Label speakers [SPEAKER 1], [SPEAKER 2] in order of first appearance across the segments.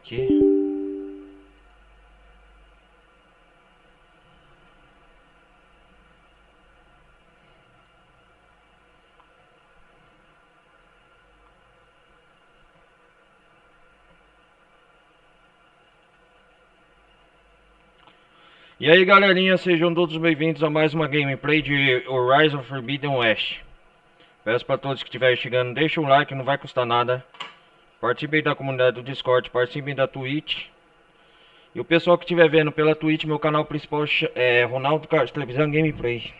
[SPEAKER 1] aqui. E aí galerinha, sejam todos bem-vindos a mais uma gameplay de Horizon Forbidden West. Peço para todos que estiverem chegando, deixem um like, não vai custar nada. Participem da comunidade do Discord, participem da Twitch. E o pessoal que estiver vendo pela Twitch, meu canal principal é Ronaldo Carlos Televisão Gameplay.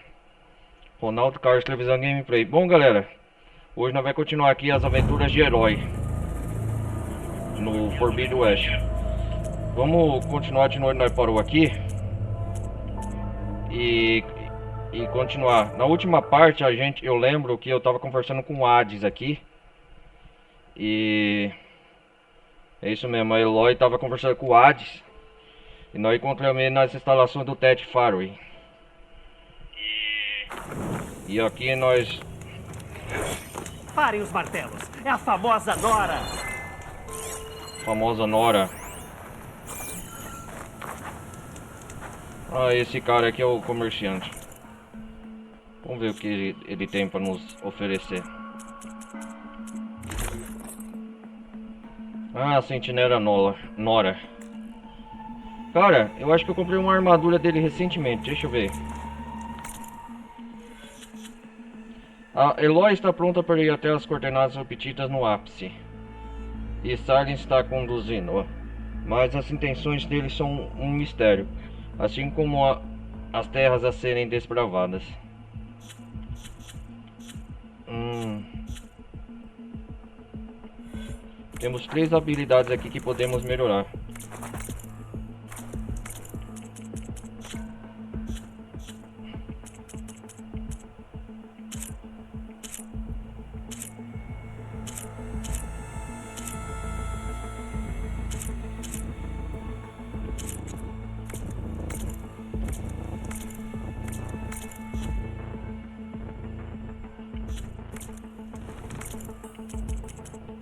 [SPEAKER 1] Ronaldo Carlos Televisão Gameplay. Bom galera, hoje nós vamos continuar aqui as aventuras de herói no Forbidden West. Vamos continuar de onde nós parou aqui. E continuar. Na última parte eu lembro que eu tava conversando com o Hades aqui. E é isso mesmo, a Eloy tava conversando com o Hades. E nós encontramos ele nas instalações do Ted Faroe. E aqui nós...
[SPEAKER 2] Parem os martelos, é a famosa Nora.
[SPEAKER 1] Famosa Nora. Ah, esse cara aqui é o comerciante. Vamos ver o que ele tem para nos oferecer. Ah, Sentinela Nora. Cara, eu acho que eu comprei uma armadura dele recentemente. Deixa eu ver. A Eloy está pronta para ir até as coordenadas obtidas no ápice. E Stalin está conduzindo. Mas as intenções dele são um mistério. Assim como as terras a serem desbravadas. Temos 3 habilidades aqui que podemos melhorar.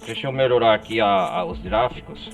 [SPEAKER 1] Deixa eu melhorar aqui os gráficos.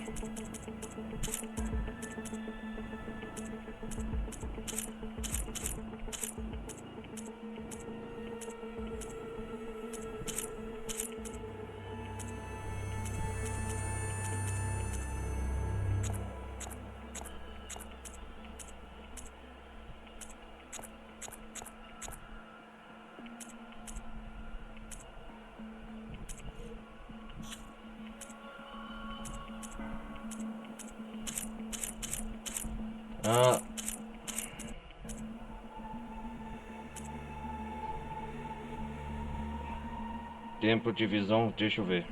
[SPEAKER 1] Tempo de visão, deixa eu ver.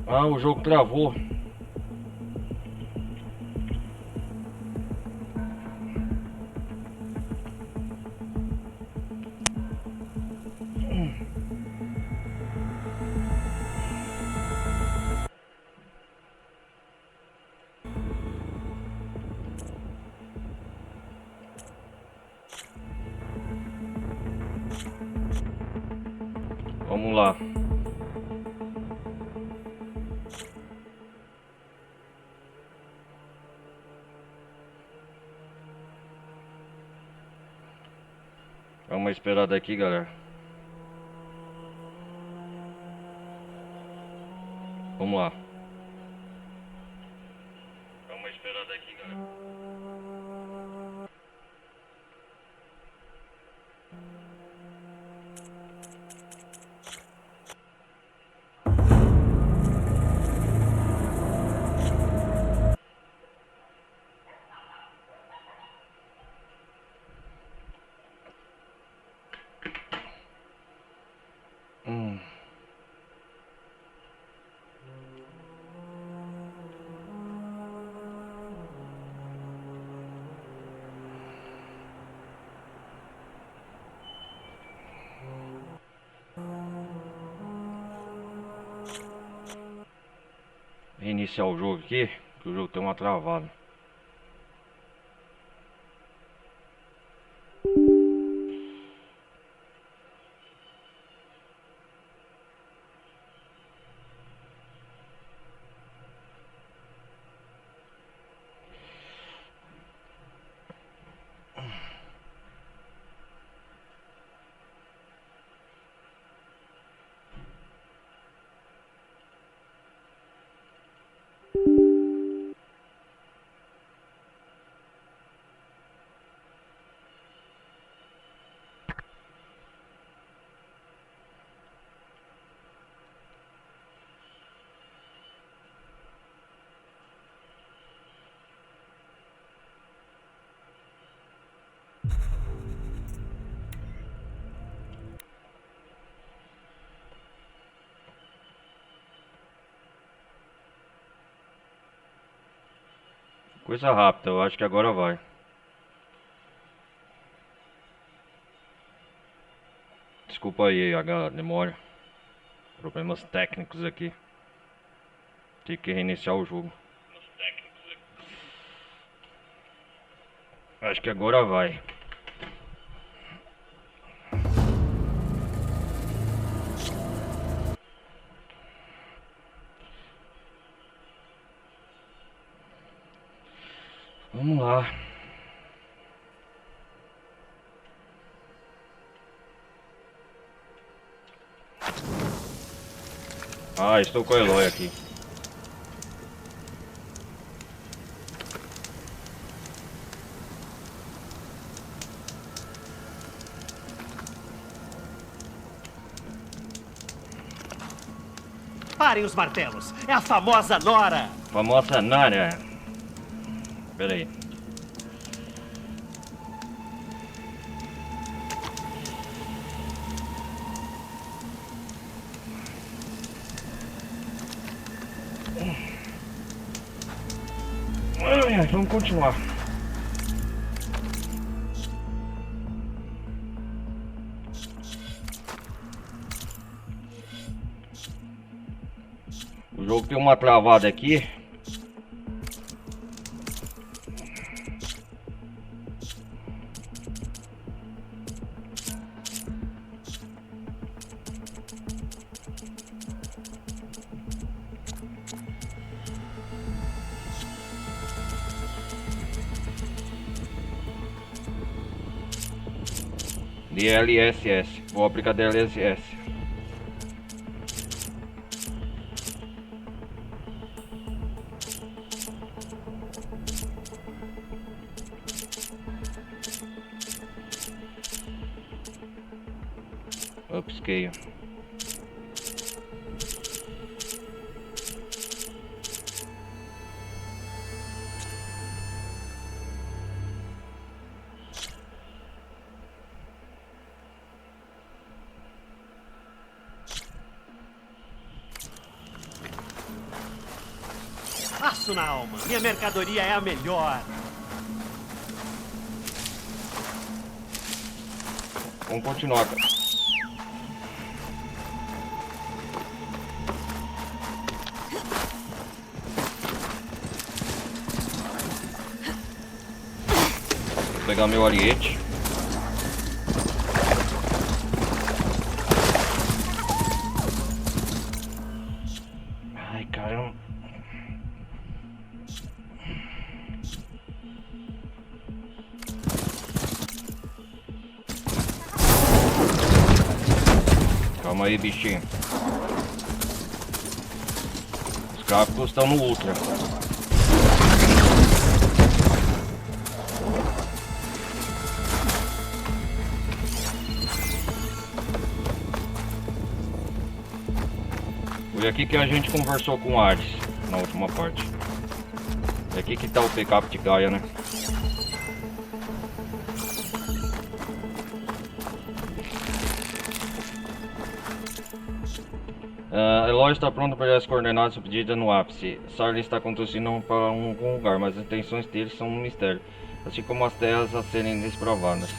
[SPEAKER 1] Ah, o jogo travou. Vamos lá. Dá uma esperada aqui, galera. Vamos lá. Dá uma esperada aqui, galera. reiniciar o jogo aqui, que o jogo tem uma travada. Coisa rápida, eu acho que agora vai. Desculpa aí a demora. Problemas técnicos aqui. Tive que reiniciar o jogo. Acho que agora vai. Vamos lá. Ah, estou com o Eloy aqui.
[SPEAKER 2] Parem os martelos. É a famosa Nora.
[SPEAKER 1] Famosa Nara. Pera aí. Vamos continuar. O jogo tem uma travada aqui. DLSS. Vou aplicar DLSS. Upscale.
[SPEAKER 2] Aço na alma. Minha mercadoria é a melhor.
[SPEAKER 1] Vamos continuar, cara. Vou pegar meu ariete. Ai, caramba. Calma aí, bichinho. Os gráficos estão no ultra. Foi aqui que a gente conversou com o Ares na última parte. É aqui que tá o backup de Gaia, né? Eloy está pronto para as coordenadas pedidas no ápice. Sarlin está conduzindo para algum lugar, mas as intenções deles são um mistério, assim como as terras a serem desbravadas.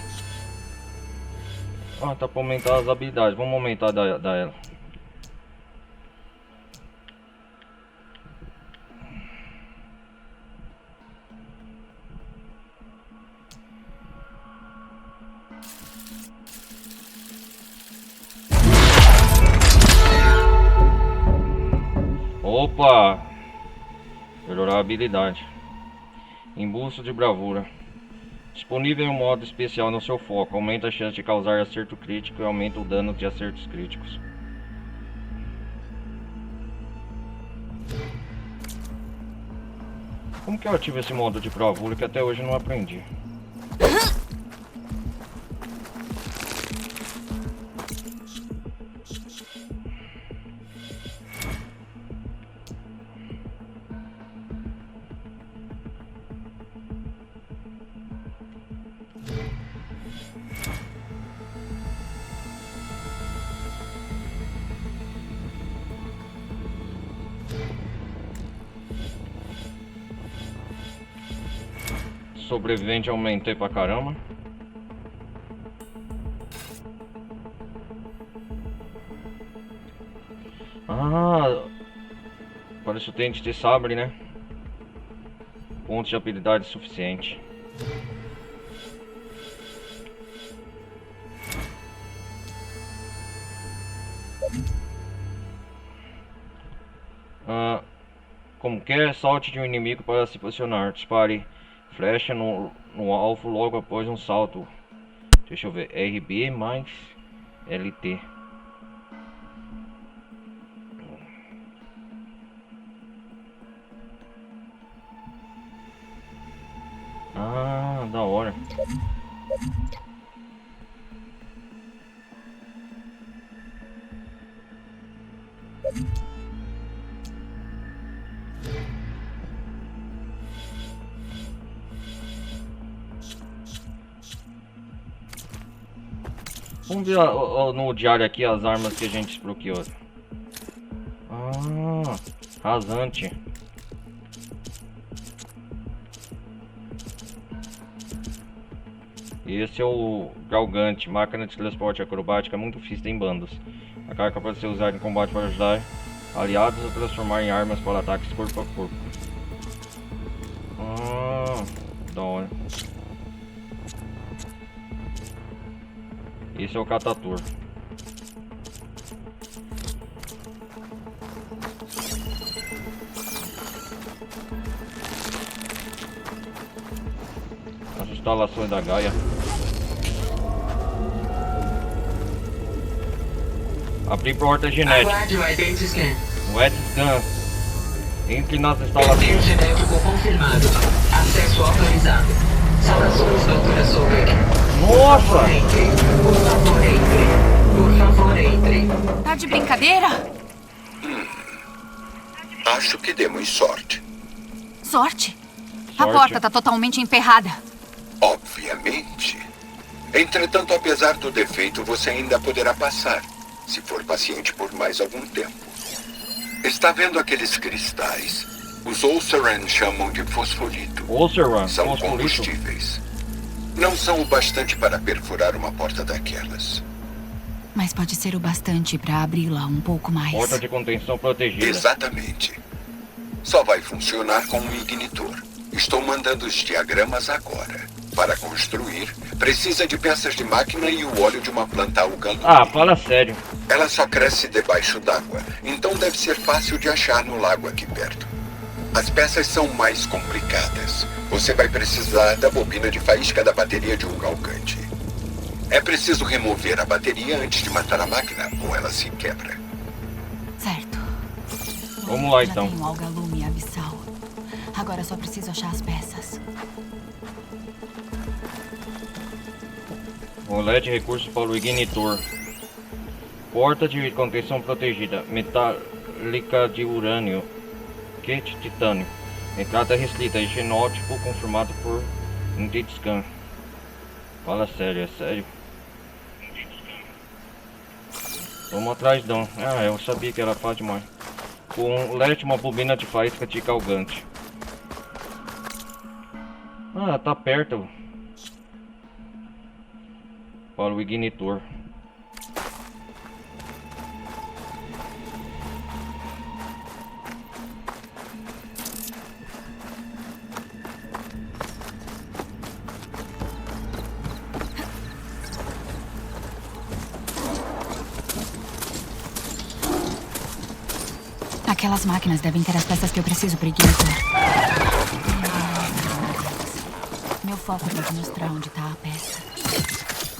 [SPEAKER 1] Ah, tá para aumentar as habilidades. Vamos aumentar da ela. Opa! Melhorar a habilidade. Impulso de bravura. Disponível em um modo especial no seu foco. Aumenta a chance de causar acerto crítico e aumenta o dano de acertos críticos. Como que eu ativo esse modo de bravura que até hoje eu não aprendi? Sobrevivente aumentei pra caramba. Ah, parece o dente de sabre, né? Pontos de habilidade suficiente. Como que é? Salte de um inimigo para se posicionar. Dispare flecha no alvo logo após um salto. Deixa eu ver. RB mais LT. Ah, da hora. Vamos ver no diário aqui as armas que a gente desbloqueou. Ah, rasante. Esse é o galgante, máquina de transporte acrobática muito vista em bandos. A carga pode ser usada em combate para ajudar aliados a transformar em armas para ataques corpo a corpo. Ah, da hora. Esse é o catator. As instalações da Gaia. Abrir porta genética.
[SPEAKER 3] Aguarde o Advent Scan.
[SPEAKER 1] Wet Scan. Entre nas instalações.
[SPEAKER 3] Perfil genético confirmado. Acesso autorizado. Saudações, doutora Sobek.
[SPEAKER 1] Nossa!
[SPEAKER 3] Por favor, entre. Por favor, entre.
[SPEAKER 4] Tá de brincadeira?
[SPEAKER 5] Acho que demos sorte.
[SPEAKER 4] Sorte? A
[SPEAKER 1] Sorte.
[SPEAKER 4] porta tá totalmente emperrada.
[SPEAKER 5] Obviamente. Entretanto, apesar do defeito, você ainda poderá passar, se for paciente por mais algum tempo. Está vendo aqueles cristais? Os Ulceran chamam de fosfolito.
[SPEAKER 1] Ulceran,
[SPEAKER 5] São
[SPEAKER 1] fosfolito.
[SPEAKER 5] combustíveis. Não são o bastante para perfurar uma porta daquelas.
[SPEAKER 4] Mas pode ser o bastante pra abri-la um pouco mais.
[SPEAKER 1] Porta de contenção protegida.
[SPEAKER 5] Exatamente. Só vai funcionar com um ignitor. Estou mandando os diagramas agora. Para construir, precisa de peças de máquina e o óleo de uma planta alga-lume.
[SPEAKER 1] Ah, fala sério.
[SPEAKER 5] Ela só cresce debaixo d'água, então deve ser fácil de achar no lago aqui perto. As peças são mais complicadas. Você vai precisar da bobina de faísca da bateria de um galgante. É preciso remover a bateria antes de matar a máquina, ou ela se quebra.
[SPEAKER 4] Certo.
[SPEAKER 1] Vamos lá,
[SPEAKER 4] Já
[SPEAKER 1] então.
[SPEAKER 4] tenho alga-lume abissal. Agora só preciso achar as peças.
[SPEAKER 1] Rolete recursos para o ignitor. Porta de contenção protegida. Metálica de urânio. Kit titânio. Entrada restrita. Genótipo confirmado por Scan. Fala sério, é sério. Vamos atrás não. Ah, eu sabia que era fácil demais. Com LED, uma bobina de faísca de galgante. Ah, tá perto. Para o ignitor.
[SPEAKER 4] Aquelas máquinas devem ter as peças que eu preciso para ignitor. Meu foco deve mostrar onde tá a peça.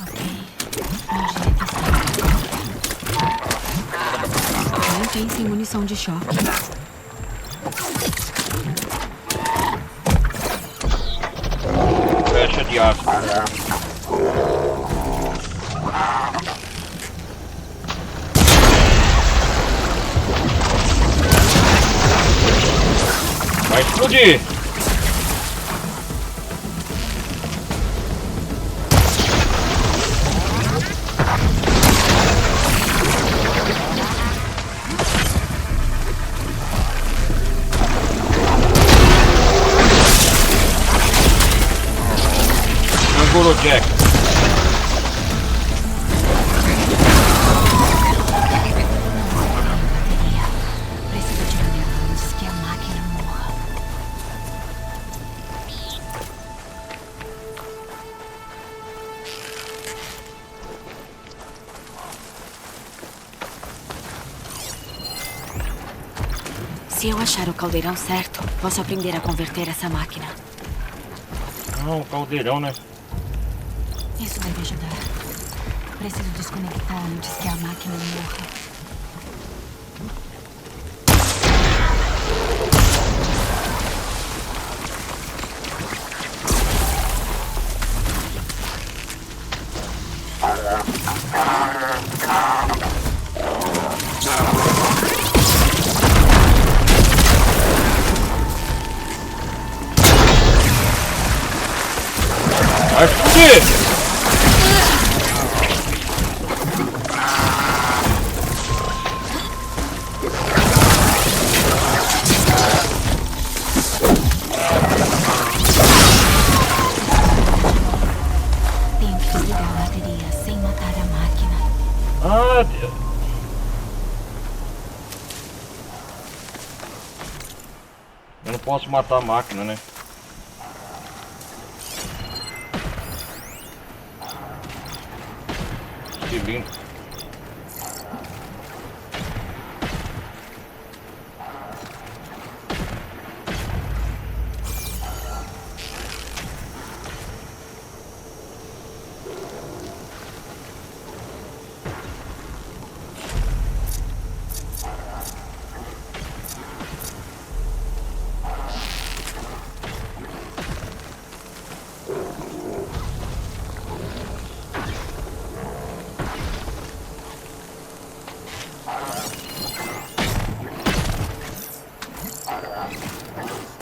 [SPEAKER 4] Ok. Onde é que está? Nem pense em munição de choque.
[SPEAKER 1] Flecha de aço. Vai explodir! Angolo Jack.
[SPEAKER 4] Preciso tirar dela antes que a máquina morra. Se eu achar o caldeirão certo, posso aprender a converter essa máquina.
[SPEAKER 1] Não, caldeirão, né?
[SPEAKER 4] Isso deve ajudar. Preciso desconectar antes que a máquina morra.
[SPEAKER 1] Vai explodir!
[SPEAKER 4] Tenho que desligar a bateria sem matar a máquina.
[SPEAKER 1] Ah, Deus. Eu não posso matar a máquina, né? Cilindro.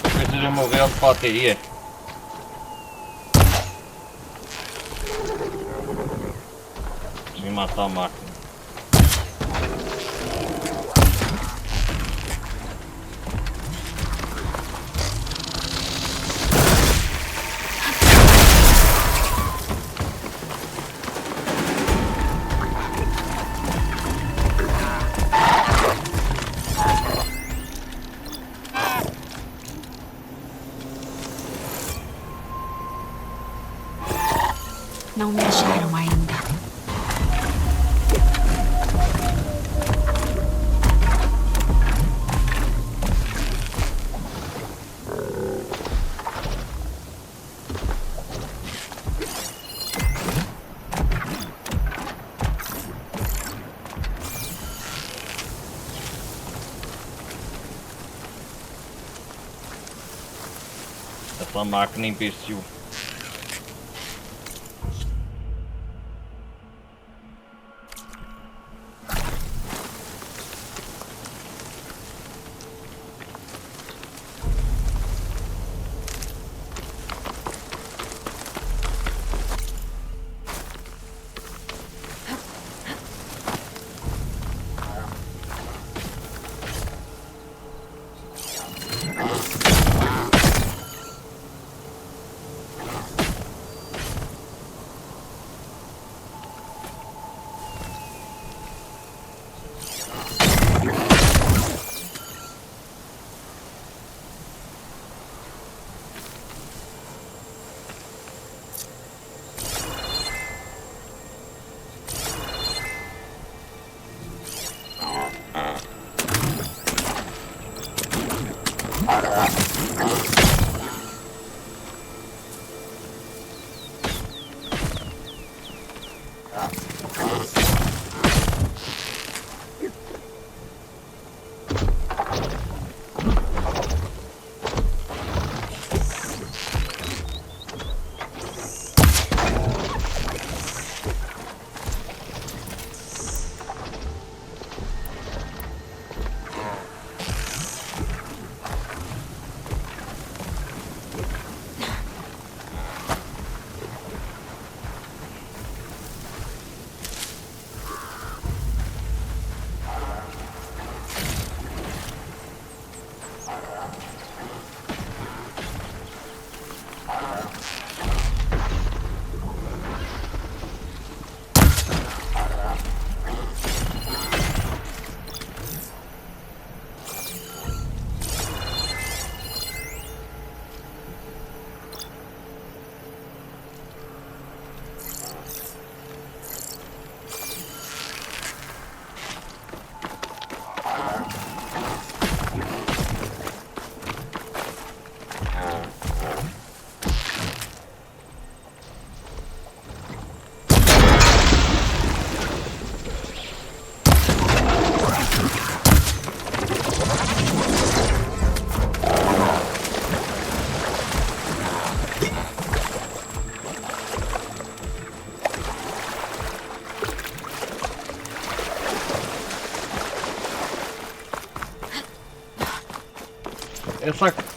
[SPEAKER 1] Preciso remover a bateria. Sem matar a máquina.
[SPEAKER 4] Não me acharam ainda.
[SPEAKER 1] Essa máquina é imbecil.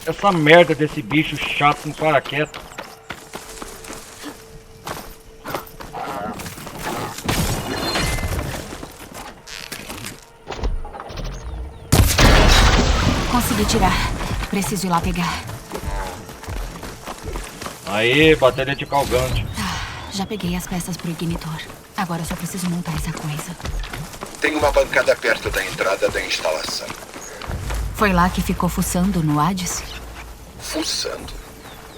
[SPEAKER 1] Essa merda desse bicho chato não para quieto.
[SPEAKER 4] Consegui tirar. Preciso ir lá pegar.
[SPEAKER 1] Aí, bateria de calgante.
[SPEAKER 4] Já peguei as peças pro ignitor. Agora só preciso montar essa coisa.
[SPEAKER 5] Tem uma bancada perto da entrada da instalação.
[SPEAKER 4] Foi lá que ficou fuçando no Hades?
[SPEAKER 5] Fuçando?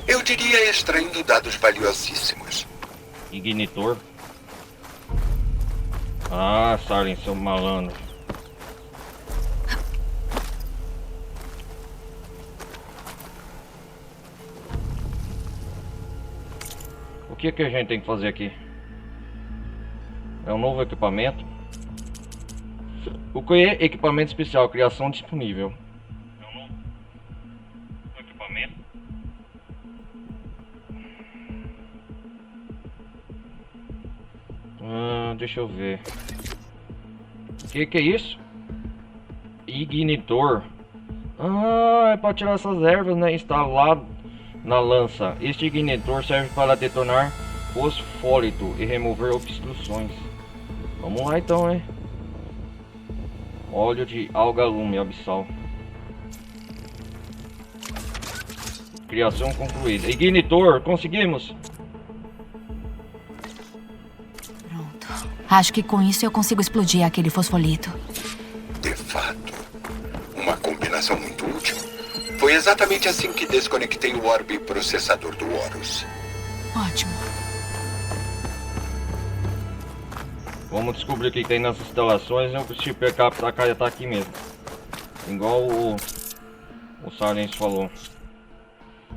[SPEAKER 5] Eu diria extraindo dados valiosíssimos.
[SPEAKER 1] Ignitor? Ah, Salem, seu malandro. O que a gente tem que fazer aqui? É um novo equipamento? O que é equipamento especial? Criação disponível. É um novo equipamento? Deixa eu ver. O que é isso? Ignitor. É para tirar essas ervas, né? Instalado na lança. Este ignitor serve para detonar fosfólito e remover obstruções. Vamos lá então, hein? Óleo de alga-lume abissal. Criação concluída. Ignitor, conseguimos!
[SPEAKER 4] Pronto. Acho que com isso eu consigo explodir aquele fosfolito.
[SPEAKER 5] De fato, uma combinação muito útil. Foi exatamente assim que desconectei o orbe processador do Horus.
[SPEAKER 4] Ótimo.
[SPEAKER 1] Vamos descobrir o que tem nas instalações. O chip tá aqui mesmo. Igual o Silence falou.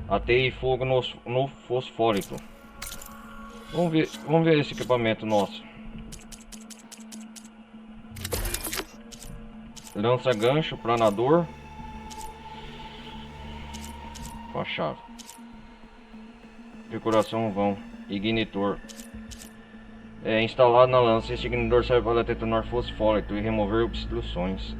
[SPEAKER 1] Atei fogo no fosfólito. Vamos ver esse equipamento nosso. Lança gancho, planador. Com a chave. Decoração vão. Ignitor. É instalado na lança. Este ignitor serve para detonar fosfólito e remover obstruções.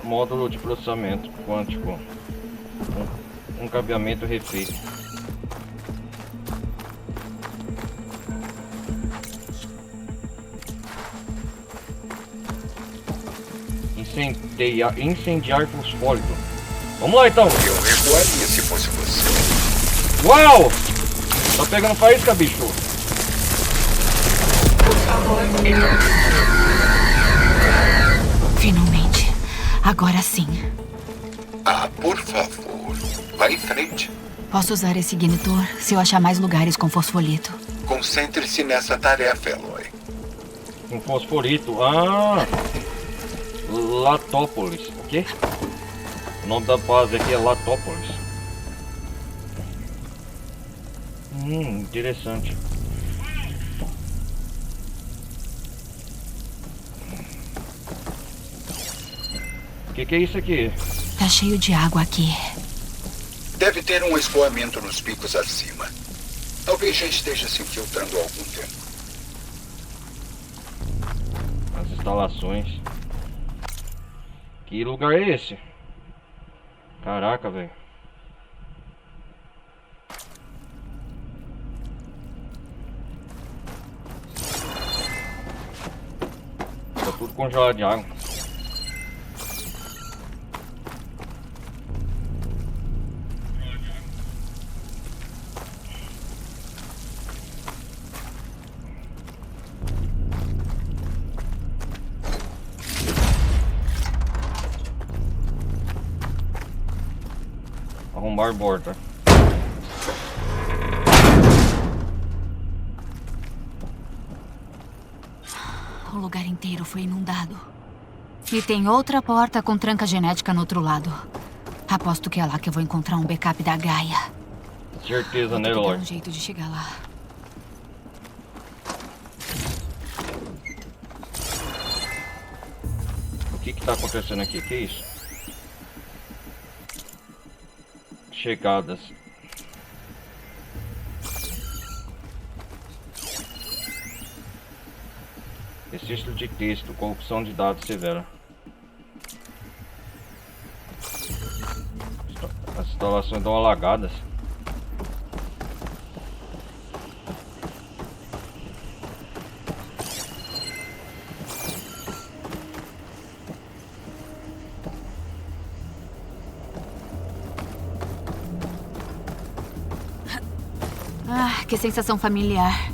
[SPEAKER 1] Módulo de processamento quântico. Um cabeamento refeito. Incendiar fosfólito. Vamos lá então.
[SPEAKER 5] Eu recuaria se fosse você.
[SPEAKER 1] Uau! Tá pegando faísca, bicho.
[SPEAKER 3] Por favor,
[SPEAKER 4] Finalmente. Agora sim.
[SPEAKER 5] Por favor. Vá em frente.
[SPEAKER 4] Posso usar esse ignitor se eu achar mais lugares com fosfolito.
[SPEAKER 5] Concentre-se nessa tarefa, Eloy.
[SPEAKER 1] Um fosforito. Ah! Latópolis. O quê? O nome da base aqui é Latópolis. Interessante. O que é isso aqui?
[SPEAKER 4] Tá cheio de água aqui.
[SPEAKER 5] Deve ter um escoamento nos picos acima. Talvez já esteja se infiltrando há algum tempo.
[SPEAKER 1] As instalações. Que lugar é esse? Caraca, velho. Tá tudo congelado de água. Arrumar borda.
[SPEAKER 4] O lugar inteiro foi inundado. E tem outra porta com tranca genética no outro lado. Aposto que é lá que eu vou encontrar um backup da Gaia.
[SPEAKER 1] Certeza, né,
[SPEAKER 4] Vou ter que dar
[SPEAKER 1] Eloy?
[SPEAKER 4] um jeito de chegar lá.
[SPEAKER 1] O que tá acontecendo aqui? Que isso? Chegadas. Registro de texto, corrupção de dados severa. As instalações estão alagadas.
[SPEAKER 4] Ah, que sensação familiar.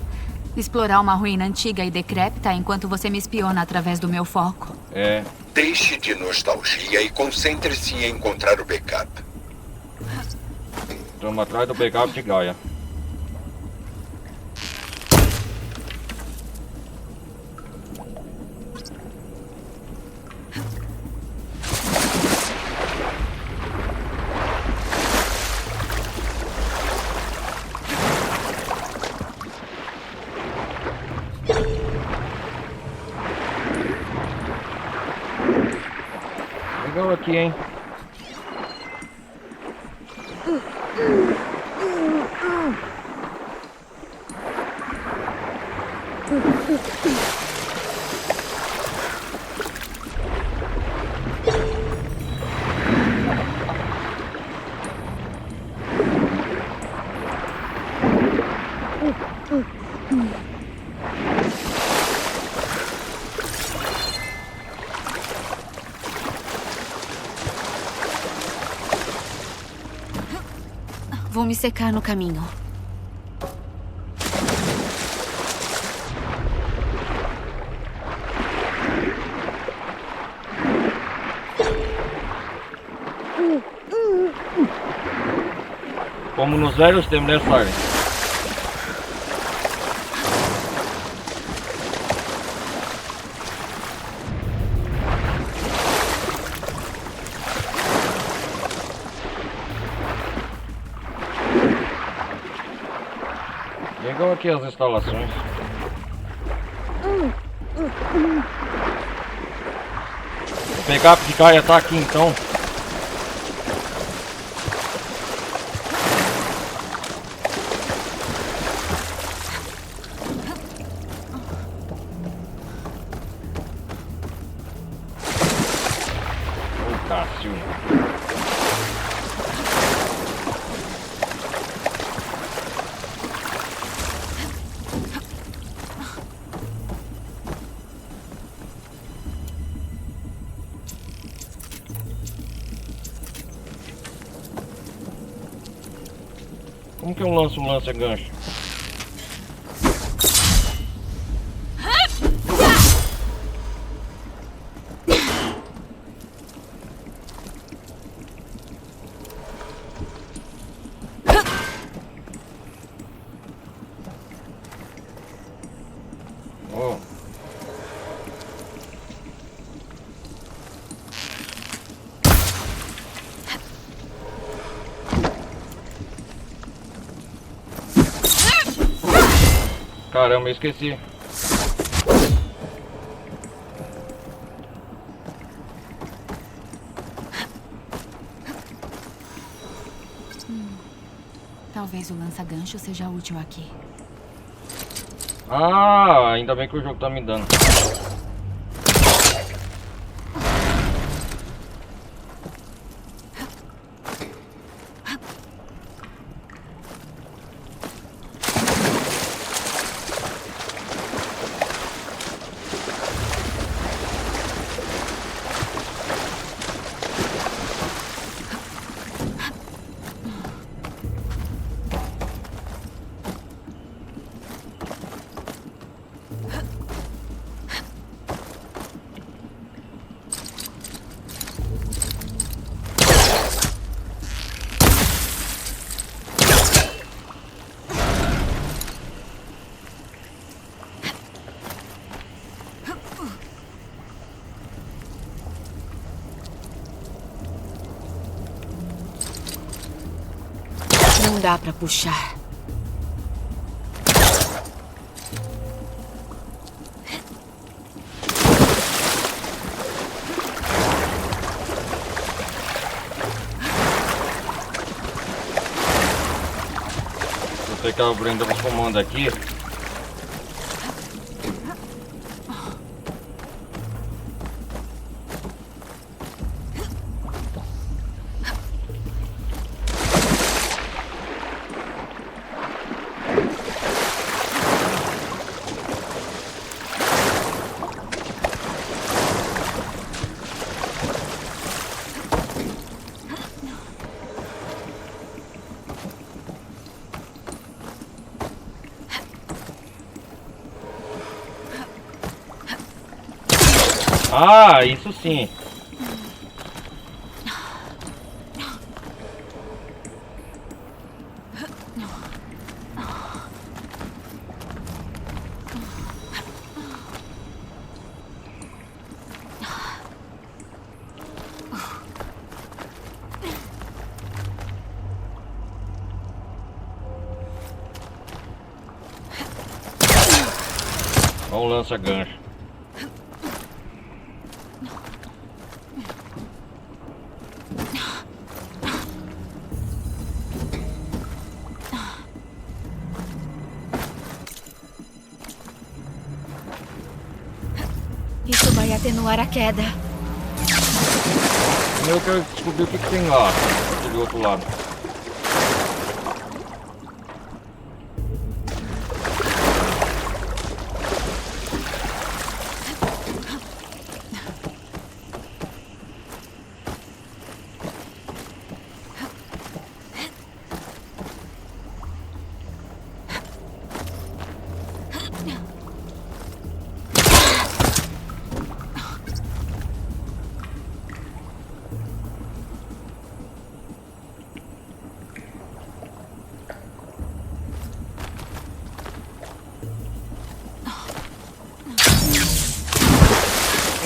[SPEAKER 4] Explorar uma ruína antiga e decrépita enquanto você me espiona através do meu foco.
[SPEAKER 1] É,
[SPEAKER 5] Deixe de nostalgia e concentre-se em encontrar o backup.
[SPEAKER 1] estamos atrás do backup de Gaia. Legal aqui, hein?
[SPEAKER 4] Vou me secar no caminho.
[SPEAKER 1] Como nos velhos tempos, né, Sarah? Legal aqui as instalações. O backup de Gaia tá aqui então. Ô, Cássio. Como que eu lanço um lança-gancho? Oh. Caramba, eu esqueci.
[SPEAKER 4] Talvez o lança-gancho seja útil aqui.
[SPEAKER 1] Ah, ainda bem que o jogo tá me dando.
[SPEAKER 4] Não dá pra puxar.
[SPEAKER 1] Vou ter que abrir os comandos aqui. Ah, isso sim. Olha o lança-gancho.
[SPEAKER 4] Isso vai atenuar a queda.
[SPEAKER 1] Eu quero descobrir o que tem lá, do outro lado.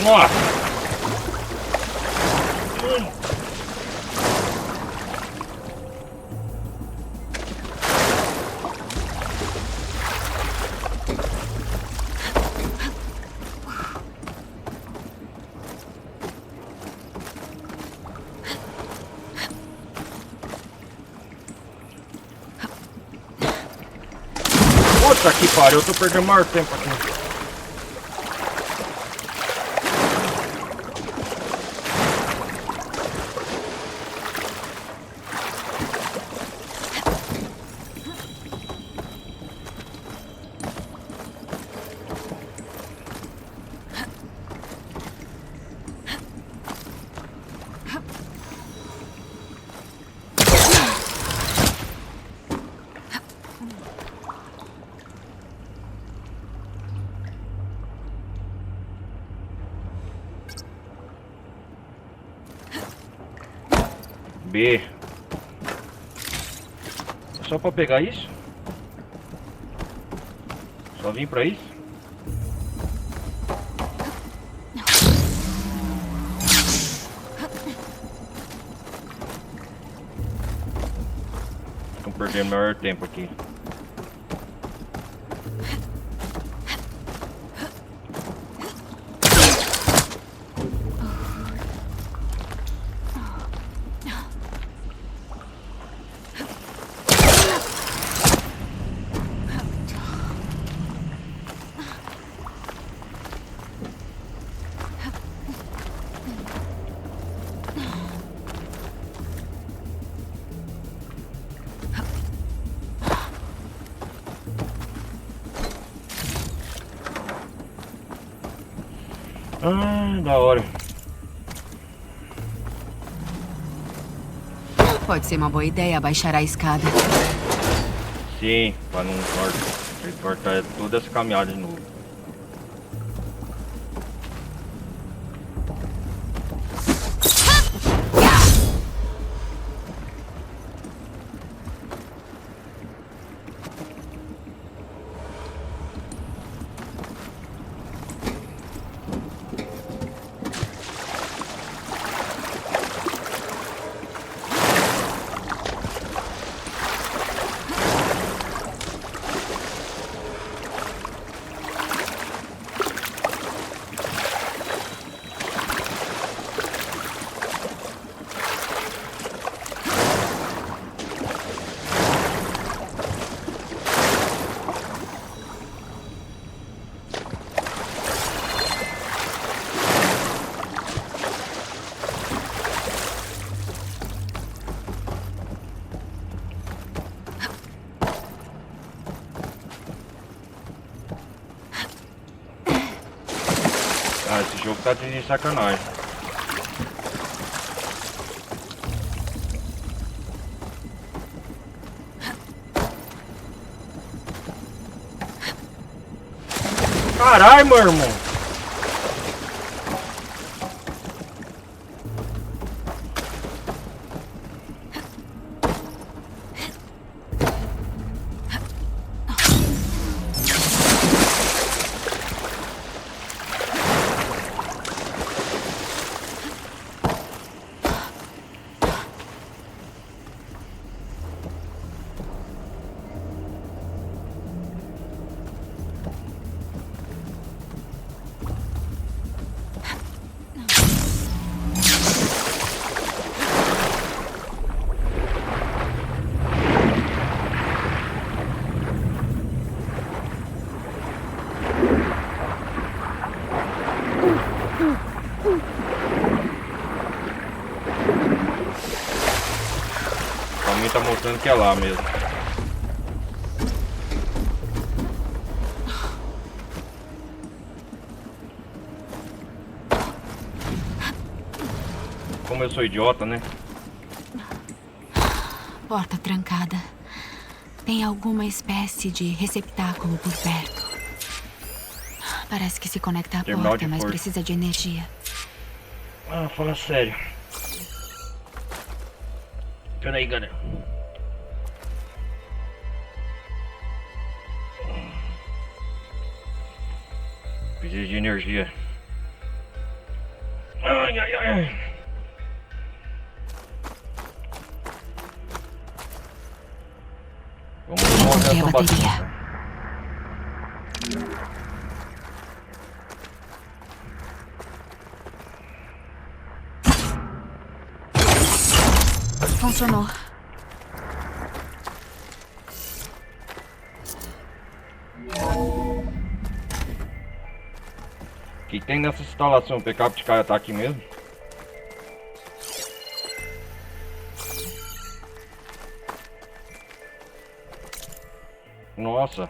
[SPEAKER 1] Nossa! Puta que pariu, eu tô perdendo maior tempo aqui. B. Só pra pegar isso? Só vim pra isso? perdendo maior tempo aqui. Ah, da hora.
[SPEAKER 4] Pode ser uma boa ideia baixar a escada.
[SPEAKER 1] Sim, pra não cortar toda essa caminhada de novo. Ah, esse jogo tá de sacanagem. Caralho, meu irmão. Pra mim tá mostrando que é lá mesmo. Como eu sou idiota, né?
[SPEAKER 4] Porta trancada. Tem alguma espécie de receptáculo por perto. Parece que se conecta à
[SPEAKER 1] Terminal
[SPEAKER 4] porta,
[SPEAKER 1] de
[SPEAKER 4] mas
[SPEAKER 1] força.
[SPEAKER 4] precisa de energia.
[SPEAKER 1] Ah, fala sério. Pera aí, galera. Preciso de energia. Ai, ai, ai. Vamos
[SPEAKER 4] Encontrei a
[SPEAKER 1] essa
[SPEAKER 4] bateria.
[SPEAKER 1] bagunça.
[SPEAKER 4] Funcionou.
[SPEAKER 1] O que tem nessa instalação? O backup de cara tá aqui mesmo? Nossa.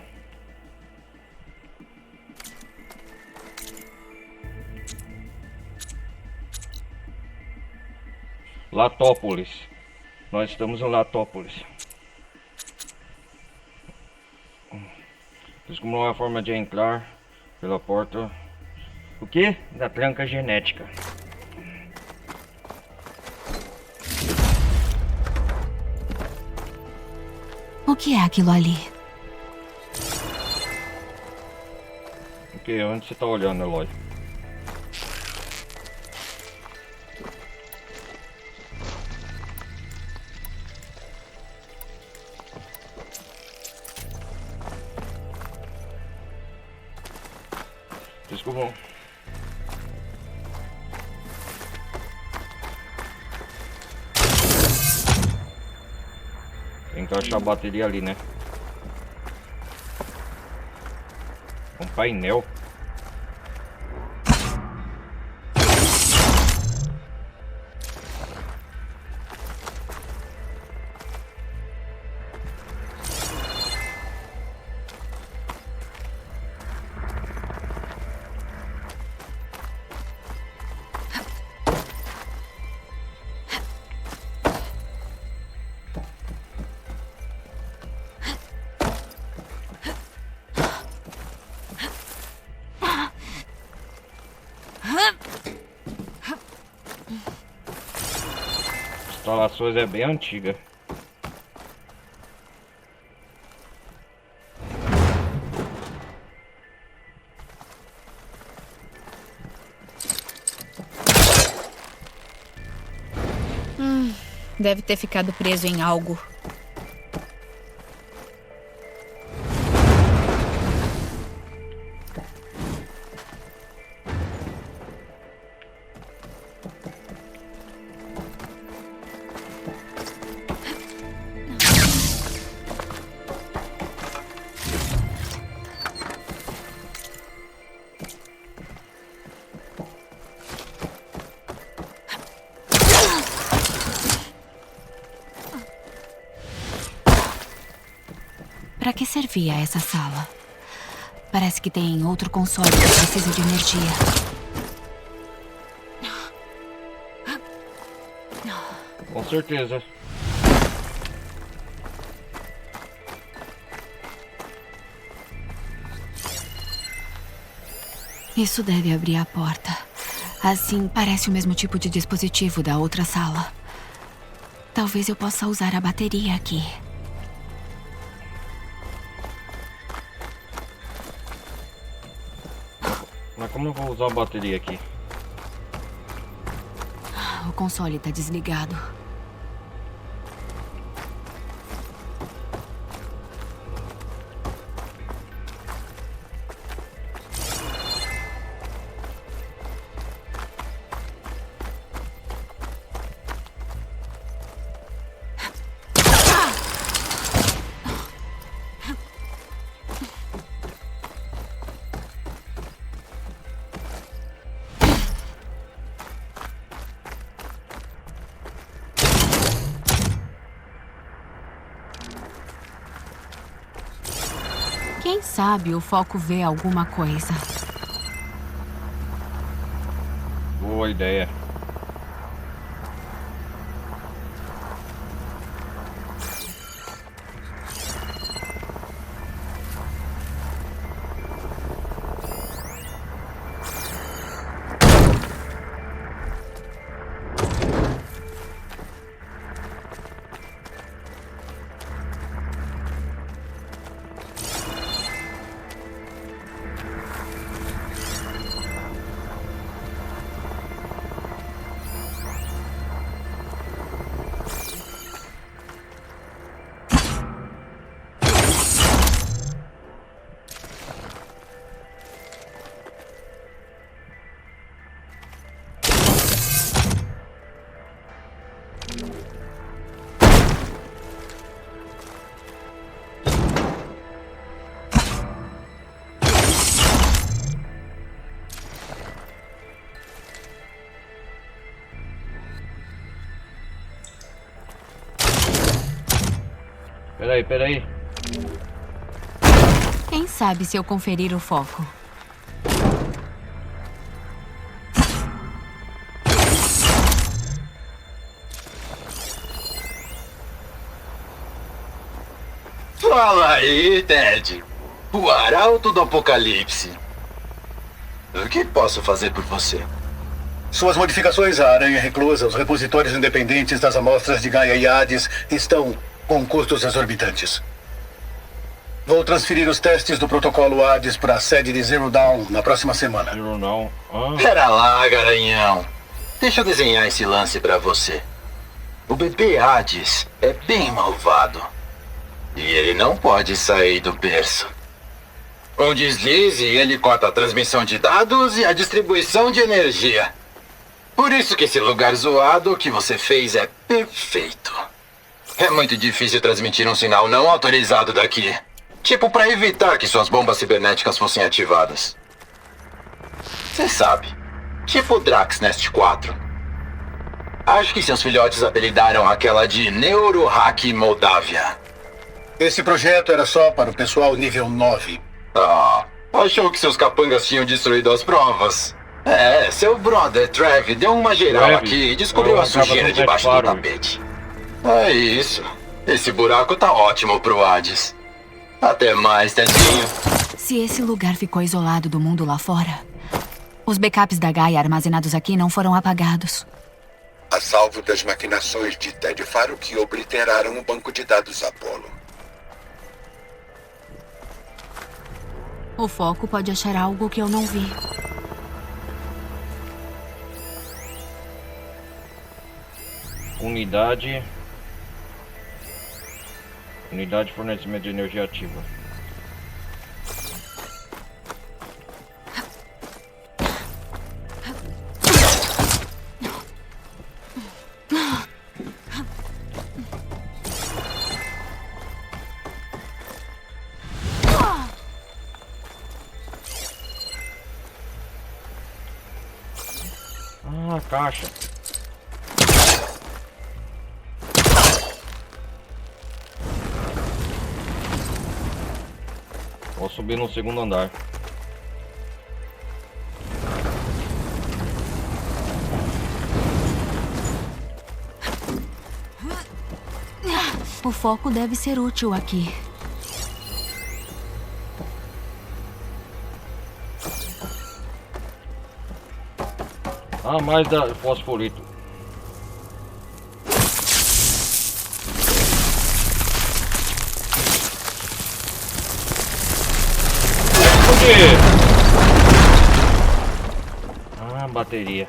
[SPEAKER 1] Latópolis. Nós estamos em Latópolis. Como não há forma de entrar pela porta. O que? Da tranca genética.
[SPEAKER 4] O que é aquilo ali?
[SPEAKER 1] O que? Onde você tá olhando, Eloy? Desculpa. Tem que achar a bateria ali, né? Um painel. Instalações é bem antiga.
[SPEAKER 4] Deve ter ficado preso em algo. Para que servia essa sala? Parece que tem outro console que precisa de energia.
[SPEAKER 1] Com certeza.
[SPEAKER 4] Isso deve abrir a porta. Assim, parece o mesmo tipo de dispositivo da outra sala. Talvez eu possa usar a bateria aqui.
[SPEAKER 1] Mas como eu vou usar a bateria aqui?
[SPEAKER 4] O console tá desligado. Quem sabe o foco vê alguma coisa.
[SPEAKER 1] Boa ideia. Peraí.
[SPEAKER 4] Quem sabe se eu conferir o foco?
[SPEAKER 6] Fala aí, Ted. O Arauto do Apocalipse. O que posso fazer por você?
[SPEAKER 7] Suas modificações à aranha reclusa, os repositórios independentes das amostras de Gaia e Hades estão com custos exorbitantes. Vou transferir os testes do protocolo Hades para a sede de Zero Dawn na próxima semana.
[SPEAKER 1] Zero Dawn.
[SPEAKER 6] Pera lá, garanhão. Deixa eu desenhar esse lance pra você. O bebê Hades é bem malvado. E ele não pode sair do berço. Um deslize e ele corta a transmissão de dados e a distribuição de energia. Por isso que esse lugar zoado que você fez é perfeito. É muito difícil transmitir um sinal não autorizado daqui. Tipo, para evitar que suas bombas cibernéticas fossem ativadas. Você sabe. Tipo Drax Nest 4. Acho que seus filhotes apelidaram aquela de Neurohack Moldávia.
[SPEAKER 7] Esse projeto era só para o pessoal nível 9.
[SPEAKER 6] Ah, achou que seus capangas tinham destruído as provas. É, seu brother Trev deu uma geral
[SPEAKER 1] Trev,
[SPEAKER 6] aqui e descobriu a sujeira debaixo do tapete. É isso. Esse buraco tá ótimo pro Hades. Até mais, Tedinho.
[SPEAKER 4] Se esse lugar ficou isolado do mundo lá fora, os backups da Gaia armazenados aqui não foram apagados.
[SPEAKER 5] A salvo das maquinações de Ted Faro que obliteraram o banco de dados Apollo.
[SPEAKER 4] O foco pode achar algo que eu não vi.
[SPEAKER 1] Unidade de fornecimento de energia ativa. Ah, caixa. Vou subir no segundo andar.
[SPEAKER 4] O foco deve ser útil aqui.
[SPEAKER 1] Ah, mais da fosforito. Ah, bateria.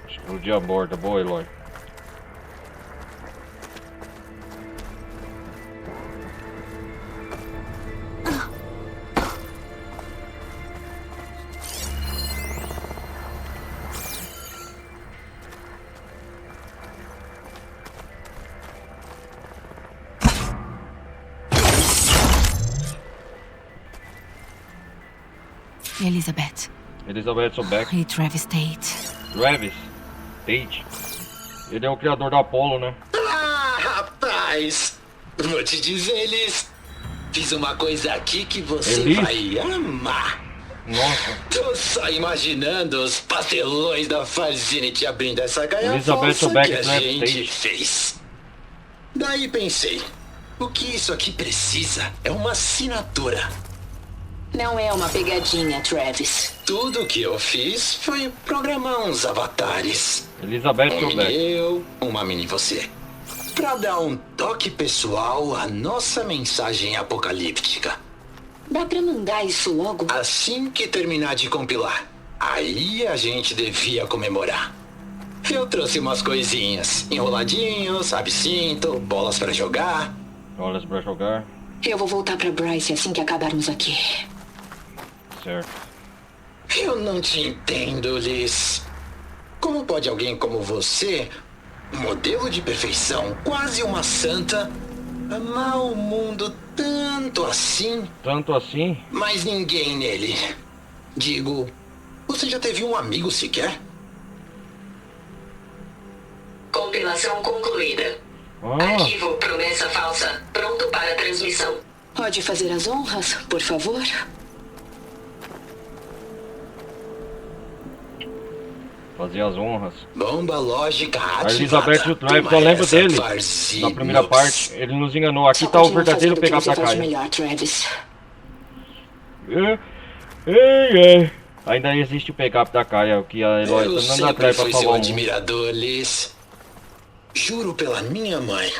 [SPEAKER 1] Explodir a borda, boa, Eloy.
[SPEAKER 4] Elizabeth
[SPEAKER 1] Sobeck.
[SPEAKER 4] e Travis Tate.
[SPEAKER 1] Travis Tate. Ele é o criador da Apollo, né?
[SPEAKER 6] Ah, rapaz! Vou te dizer, Liz. Fiz uma coisa aqui que você
[SPEAKER 1] Elis?
[SPEAKER 6] vai amar.
[SPEAKER 1] Nossa.
[SPEAKER 6] Tô só imaginando os pastelões da Farzinity abrindo essa gaia
[SPEAKER 1] Elizabeth
[SPEAKER 6] falsa
[SPEAKER 1] Sobeck
[SPEAKER 6] que a
[SPEAKER 1] e Travis
[SPEAKER 6] gente
[SPEAKER 1] Tate.
[SPEAKER 6] fez. Daí pensei, o que isso aqui precisa é uma assinatura.
[SPEAKER 3] Não é uma pegadinha, Travis.
[SPEAKER 6] Tudo que eu fiz foi programar uns avatares.
[SPEAKER 1] Elizabeth
[SPEAKER 6] Um mini
[SPEAKER 1] Sobeck.
[SPEAKER 6] eu, uma mini você. Pra dar um toque pessoal à nossa mensagem apocalíptica.
[SPEAKER 3] Dá pra mandar isso logo?
[SPEAKER 6] Assim que terminar de compilar, aí a gente devia comemorar. Eu trouxe umas coisinhas, enroladinhos, absinto, bolas pra jogar.
[SPEAKER 1] Bolas pra jogar.
[SPEAKER 3] Eu vou voltar pra Bryce assim que acabarmos aqui.
[SPEAKER 1] Certo.
[SPEAKER 6] Eu não te entendo, Liz. Como pode alguém como você, modelo de perfeição, quase uma santa, amar o mundo tanto assim,
[SPEAKER 1] Tanto assim?
[SPEAKER 6] mas ninguém nele? Digo, você já teve um amigo sequer?
[SPEAKER 3] Compilação concluída.
[SPEAKER 1] Ah,
[SPEAKER 3] Arquivo promessa falsa. Pronto para transmissão. Pode fazer as honras, por favor?
[SPEAKER 1] fazer as honras.
[SPEAKER 6] Bomba lógica ativada.
[SPEAKER 1] A Elizabeth e o Travis,
[SPEAKER 6] Toma
[SPEAKER 1] eu lembro
[SPEAKER 6] essa,
[SPEAKER 1] dele.
[SPEAKER 6] Farzinux.
[SPEAKER 1] Na primeira parte, ele nos enganou. Aqui
[SPEAKER 3] Só
[SPEAKER 1] tá o
[SPEAKER 3] continua
[SPEAKER 1] verdadeiro
[SPEAKER 3] fazendo o que
[SPEAKER 1] pecado da
[SPEAKER 3] você faz
[SPEAKER 1] Gaia.
[SPEAKER 3] melhor, Travis.
[SPEAKER 1] Ainda existe o backup da Gaia, o que a Eloy
[SPEAKER 6] Eu
[SPEAKER 1] tá andando
[SPEAKER 6] sempre
[SPEAKER 1] atrás pra
[SPEAKER 6] fui
[SPEAKER 1] salvar
[SPEAKER 6] seu
[SPEAKER 1] o mundo.
[SPEAKER 6] admirador, Liz. Juro pela minha mãe.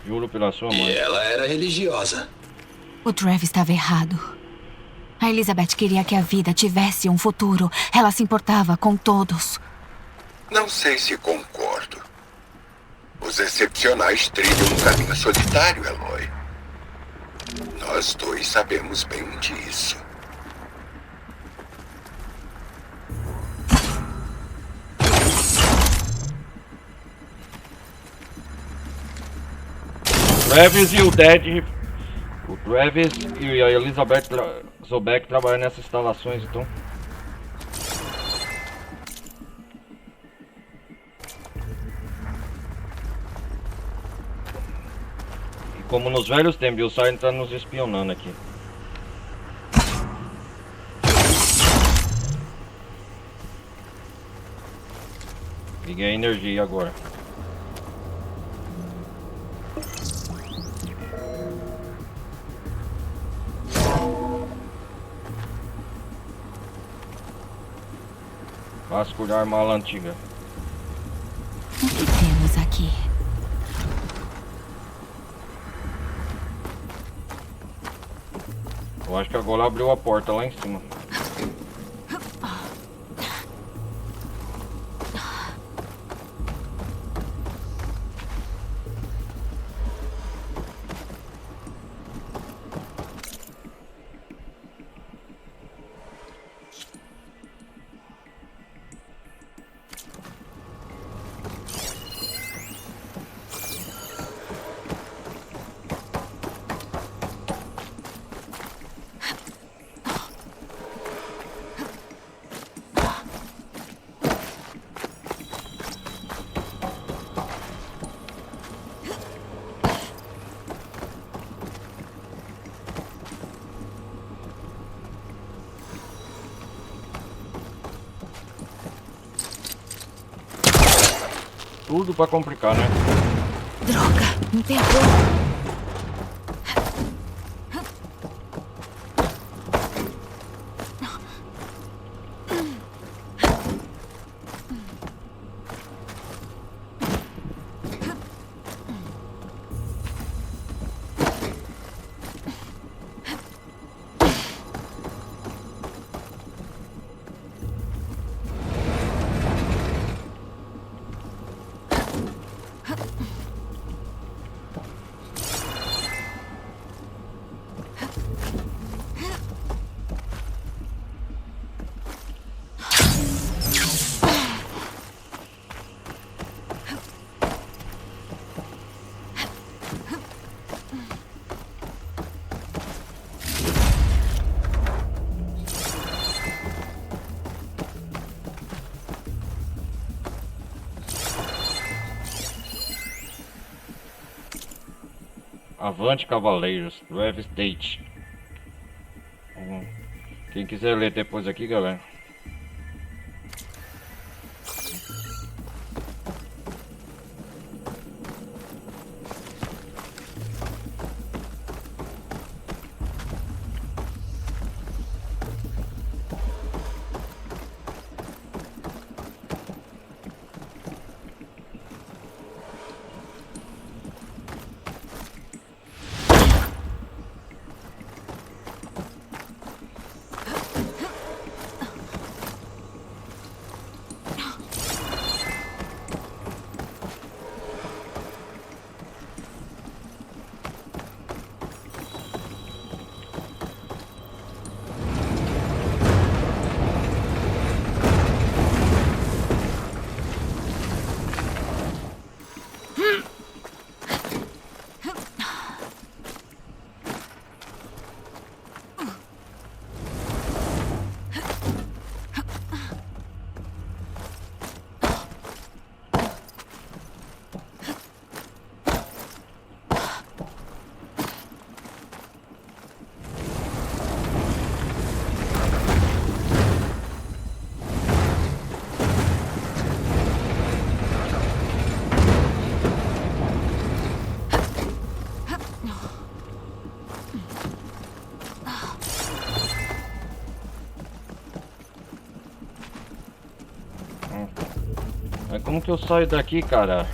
[SPEAKER 1] Juro pela sua
[SPEAKER 6] E
[SPEAKER 1] mãe.
[SPEAKER 6] ela era religiosa.
[SPEAKER 4] O Travis estava errado. A Elizabeth queria que a vida tivesse um futuro. Ela se importava com todos.
[SPEAKER 5] Não sei se concordo. Os excepcionais trilham um caminho solitário, Eloy. Nós dois sabemos bem disso.
[SPEAKER 1] Travis e o Dad. O Travis e a Elizabeth Zobeck trabalham nessas instalações, então. E como nos velhos tempos, o Silent tá nos espionando aqui. Liguei a energia agora. Vasculhar a mala antiga.
[SPEAKER 4] O que temos aqui?
[SPEAKER 1] Eu acho que agora abriu a porta lá em cima. Tudo pra complicar, né?
[SPEAKER 4] Droga, me pegou.
[SPEAKER 1] Avante, cavaleiros. Travis Tate. Quem quiser ler depois aqui, galera. Mas como que eu saio daqui, cara?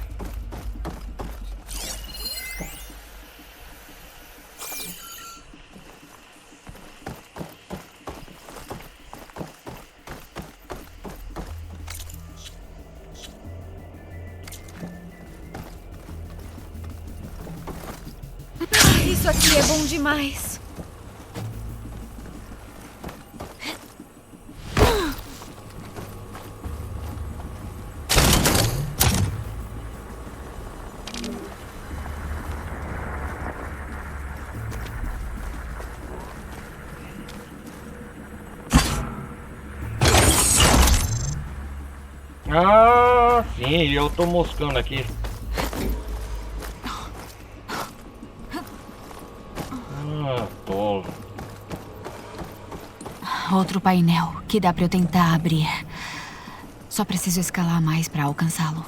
[SPEAKER 4] Isso aqui é bom demais.
[SPEAKER 1] Ah, sim, eu tô moscando aqui. Ah, tolo.
[SPEAKER 4] Outro painel que dá pra eu tentar abrir. Só preciso escalar mais pra alcançá-lo.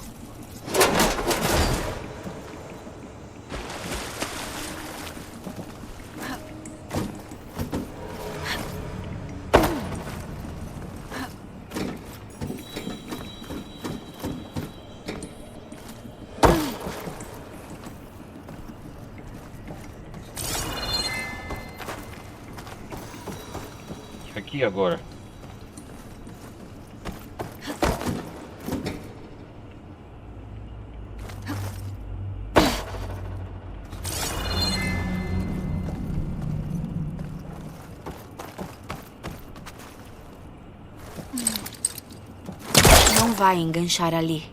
[SPEAKER 1] Aqui agora.
[SPEAKER 4] Não vai enganchar ali.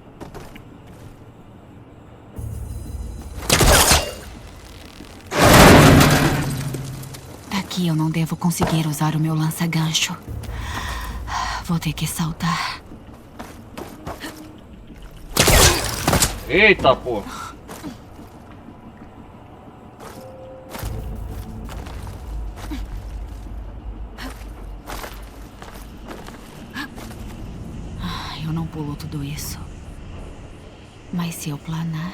[SPEAKER 4] Daqui eu não devo conseguir usar o meu lança-gancho. Vou ter que saltar.
[SPEAKER 1] Eita, pô.
[SPEAKER 4] Eu não pulo tudo isso. Mas se eu planar...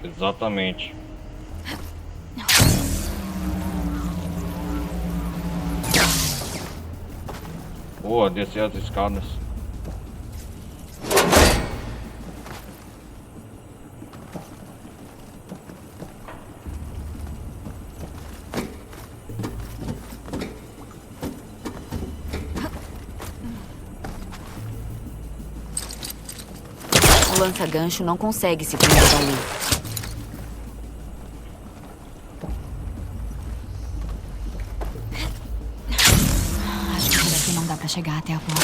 [SPEAKER 1] Exatamente. Boa, descer as escadas.
[SPEAKER 4] O lança-gancho não consegue se prender dali. Acho que por aqui não dá pra chegar até a porta.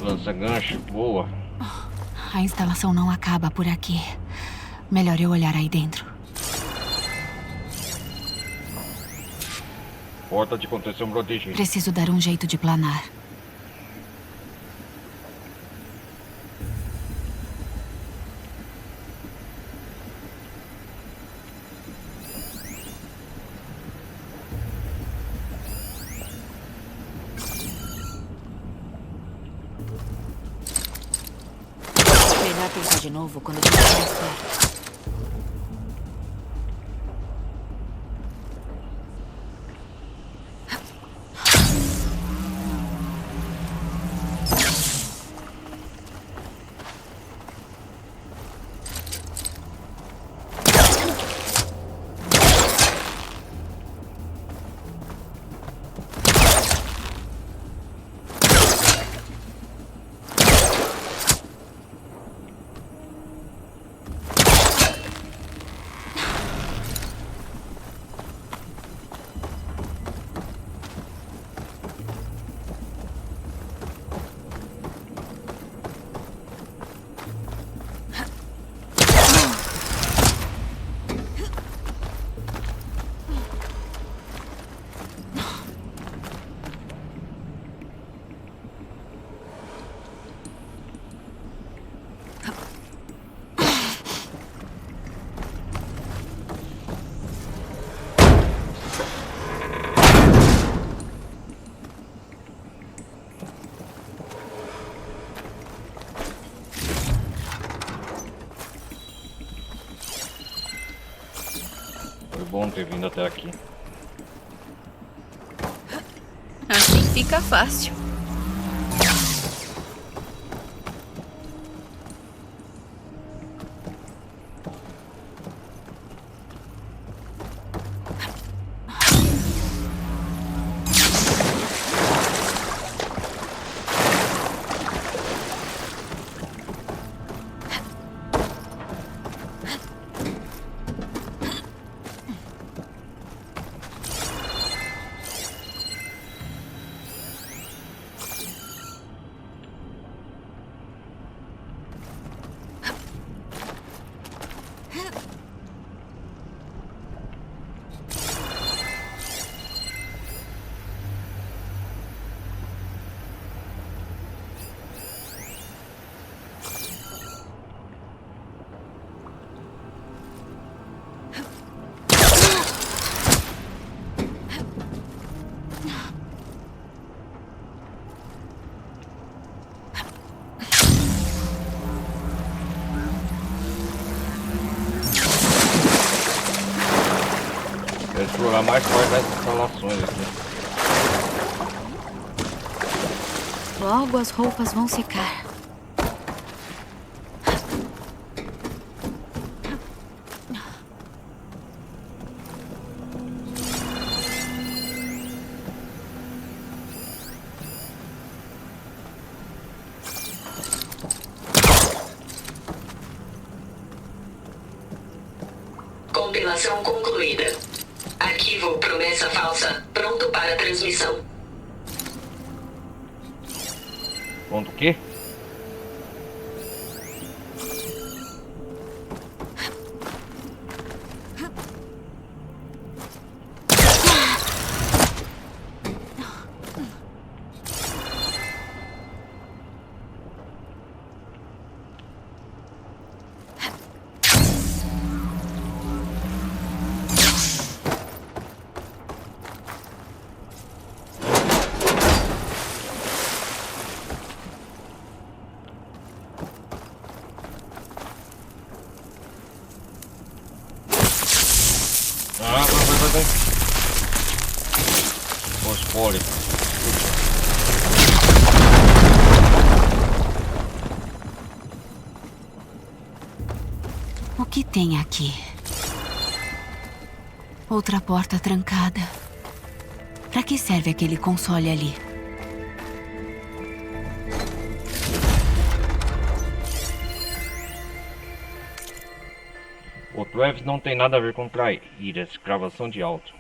[SPEAKER 1] Lança-gancho, boa.
[SPEAKER 4] A instalação não acaba por aqui. Melhor eu olhar aí dentro.
[SPEAKER 1] Porta de contenção protegida.
[SPEAKER 4] Preciso dar um jeito de planar. Melhor tentar de novo quando eu estiver mais perto.
[SPEAKER 1] bom ter vindo até aqui.
[SPEAKER 8] Assim fica fácil.
[SPEAKER 1] Quero explorar mais fora das instalações aqui.
[SPEAKER 4] Logo as roupas vão secar.
[SPEAKER 3] Compilação concluída. Arquivo promessa falsa. Pronto para transmissão.
[SPEAKER 1] Ponto o quê? Vai. Fosfórico.
[SPEAKER 4] O que tem aqui? Outra porta trancada. Pra que serve aquele console ali?
[SPEAKER 1] O Travis não tem nada a ver com traíras, gravação de áudio.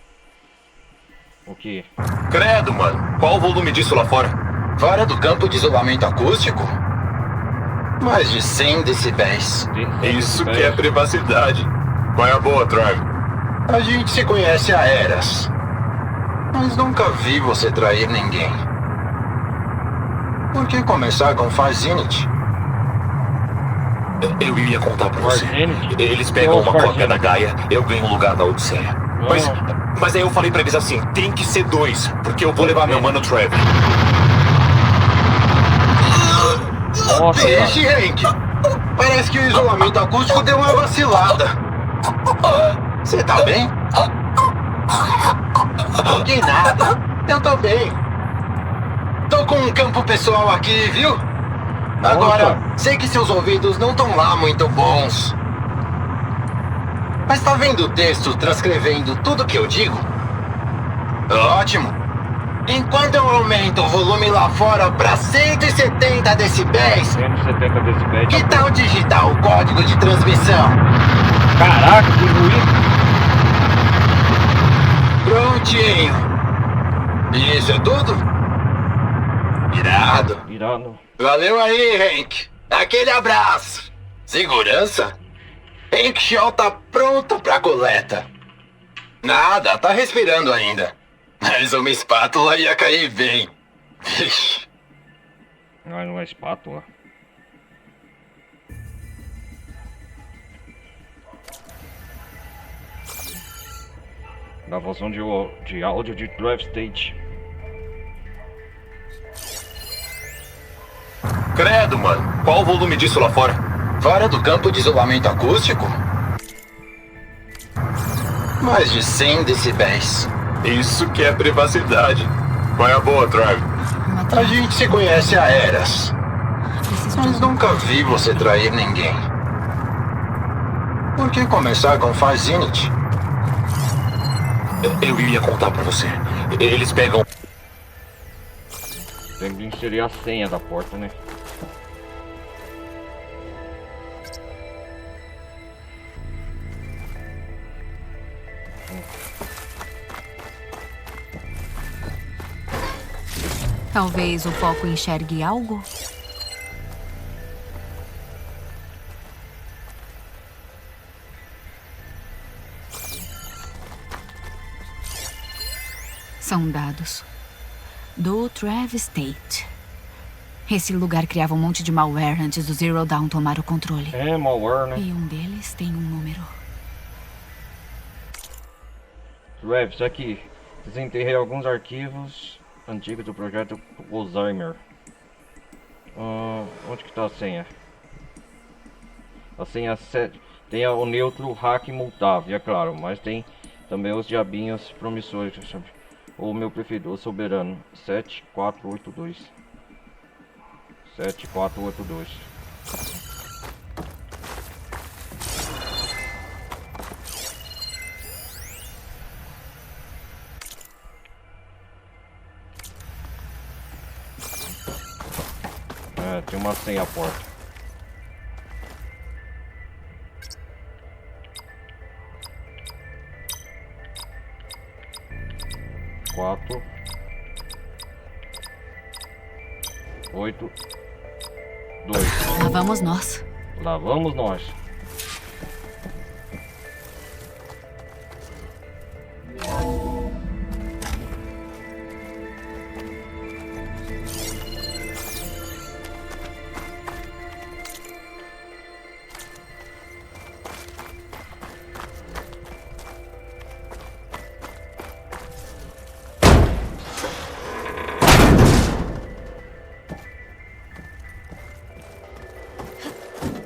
[SPEAKER 1] O que?
[SPEAKER 6] Credo, mano. Qual o volume disso lá fora? Fora do campo de isolamento acústico? Mais de 100 decibéis.
[SPEAKER 1] Isso
[SPEAKER 6] que é privacidade. Qual é a boa, Travis? A gente se conhece há eras. Mas nunca vi você trair ninguém. Por que começar com Farzinity?
[SPEAKER 9] Eu ia contar pra você.
[SPEAKER 1] Farzinity?
[SPEAKER 9] Eles pegam uma cópia da Gaia, eu ganho um lugar na Odisseia. Mas aí eu falei pra eles assim, tem que ser 2, porque eu vou levar meu mano Trevor.
[SPEAKER 1] Nossa,
[SPEAKER 6] Deixe, Hank. Parece que o isolamento acústico deu uma vacilada. Você tá bem? Que nada. Eu tô bem. Tô com um campo pessoal aqui, viu? Agora, sei que seus ouvidos não estão lá muito bons. Mas tá vendo o texto transcrevendo tudo que eu digo? Ótimo. Enquanto eu aumento o volume lá fora pra 170 decibéis,
[SPEAKER 1] 170 decibéis.
[SPEAKER 6] que tal digitar o código de transmissão?
[SPEAKER 1] Caraca, que ruim.
[SPEAKER 6] Prontinho. Isso é tudo? Irado.
[SPEAKER 1] Irado.
[SPEAKER 6] Valeu aí, Hank. Aquele abraço. Segurança? Hank Shaw tá pronto pra coleta. Nada, tá respirando ainda. Mas uma espátula ia cair bem. Vixe.
[SPEAKER 1] Não, não é espátula. Gravação de áudio de Drive State.
[SPEAKER 9] Credo, mano. Qual o volume disso lá fora?
[SPEAKER 6] Fora do campo de isolamento acústico? Mais de 100 decibéis.
[SPEAKER 9] Isso que é privacidade. Qual é a boa, Trav?
[SPEAKER 4] Uma
[SPEAKER 6] A
[SPEAKER 4] trava.
[SPEAKER 6] gente se conhece há eras.
[SPEAKER 4] Preciso de
[SPEAKER 6] Mas nunca vi você trair ninguém. Por que começar com Farzinit?
[SPEAKER 9] Eu ia contar pra você. Eles pegam...
[SPEAKER 1] Tem que inserir a senha da porta, né?
[SPEAKER 4] Talvez o foco enxergue algo? São dados do Travis Tate. Esse lugar criava um monte de malware antes do Zero Dawn tomar o controle.
[SPEAKER 1] É, malware, né?
[SPEAKER 4] E um deles tem um número.
[SPEAKER 1] Travis, aqui. Desenterrei alguns arquivos antigos do projeto Alzheimer. Onde que tá a senha? A senha 7. Tem o neutro hack multável, é claro, mas tem também os diabinhos promissores, sabe? O meu preferido, o soberano. 7482. 7482. É, tem uma senha à porta. Quatro, 8, 2.
[SPEAKER 4] Lá vamos nós.
[SPEAKER 1] Lá vamos nós.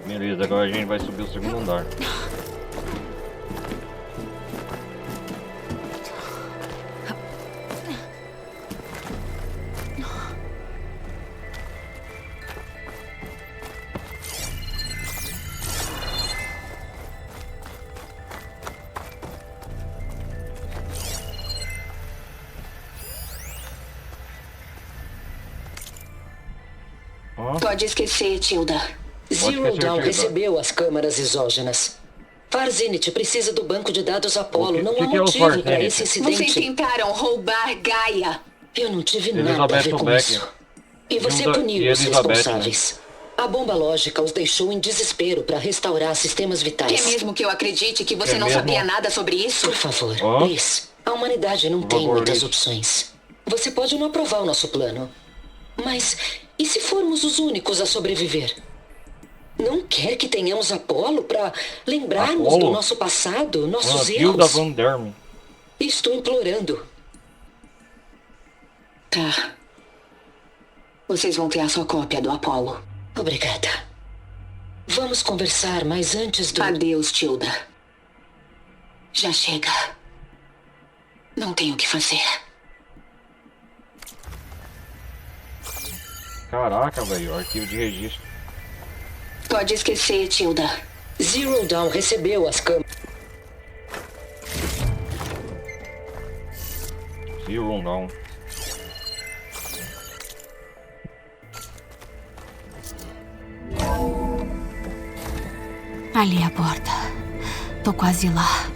[SPEAKER 1] Beleza, agora a gente vai subir o segundo andar.
[SPEAKER 3] Pode esquecer, Tilda.
[SPEAKER 10] Zero
[SPEAKER 1] esquecer,
[SPEAKER 10] Dawn
[SPEAKER 1] Tilda.
[SPEAKER 10] recebeu as câmaras exógenas. Farzinit precisa do banco de dados Apollo. Não há
[SPEAKER 1] que é o
[SPEAKER 10] motivo para
[SPEAKER 1] Farzinit?
[SPEAKER 10] esse
[SPEAKER 3] Vocês
[SPEAKER 10] incidente.
[SPEAKER 3] tentaram roubar Gaia.
[SPEAKER 10] Eu não tive nada a
[SPEAKER 1] Elizabeth
[SPEAKER 10] ver com
[SPEAKER 1] Beck.
[SPEAKER 10] isso. E você
[SPEAKER 1] Hilda
[SPEAKER 10] puniu
[SPEAKER 1] e
[SPEAKER 10] os
[SPEAKER 1] Elizabeth,
[SPEAKER 10] responsáveis. A bomba lógica os deixou em desespero para restaurar sistemas vitais.
[SPEAKER 3] Quer mesmo que eu acredite que você
[SPEAKER 1] Quer
[SPEAKER 3] não
[SPEAKER 1] mesmo?
[SPEAKER 3] sabia nada sobre isso?
[SPEAKER 10] Por favor,
[SPEAKER 1] Hã?
[SPEAKER 10] Liz. A humanidade não
[SPEAKER 1] Por
[SPEAKER 10] tem
[SPEAKER 1] favor,
[SPEAKER 10] muitas
[SPEAKER 1] Liz.
[SPEAKER 10] opções. Você pode não aprovar o nosso plano. Mas e se formos os únicos a sobreviver? Não quer que tenhamos Apollo para lembrarmos
[SPEAKER 1] Apollo?
[SPEAKER 10] do nosso passado, nossos
[SPEAKER 1] Tilda
[SPEAKER 10] erros?
[SPEAKER 1] Van Derme.
[SPEAKER 10] Estou implorando.
[SPEAKER 3] Tá. Vocês vão ter a sua cópia do Apollo.
[SPEAKER 10] Obrigada. Vamos conversar, mas antes do...
[SPEAKER 3] Adeus, Tilda. Já chega. Não tenho o que fazer.
[SPEAKER 1] Caraca, velho, arquivo de registro.
[SPEAKER 3] Pode esquecer, Tilda.
[SPEAKER 10] Zero Dawn recebeu as câmeras.
[SPEAKER 1] Zero Dawn.
[SPEAKER 4] Ali a porta. Tô quase lá.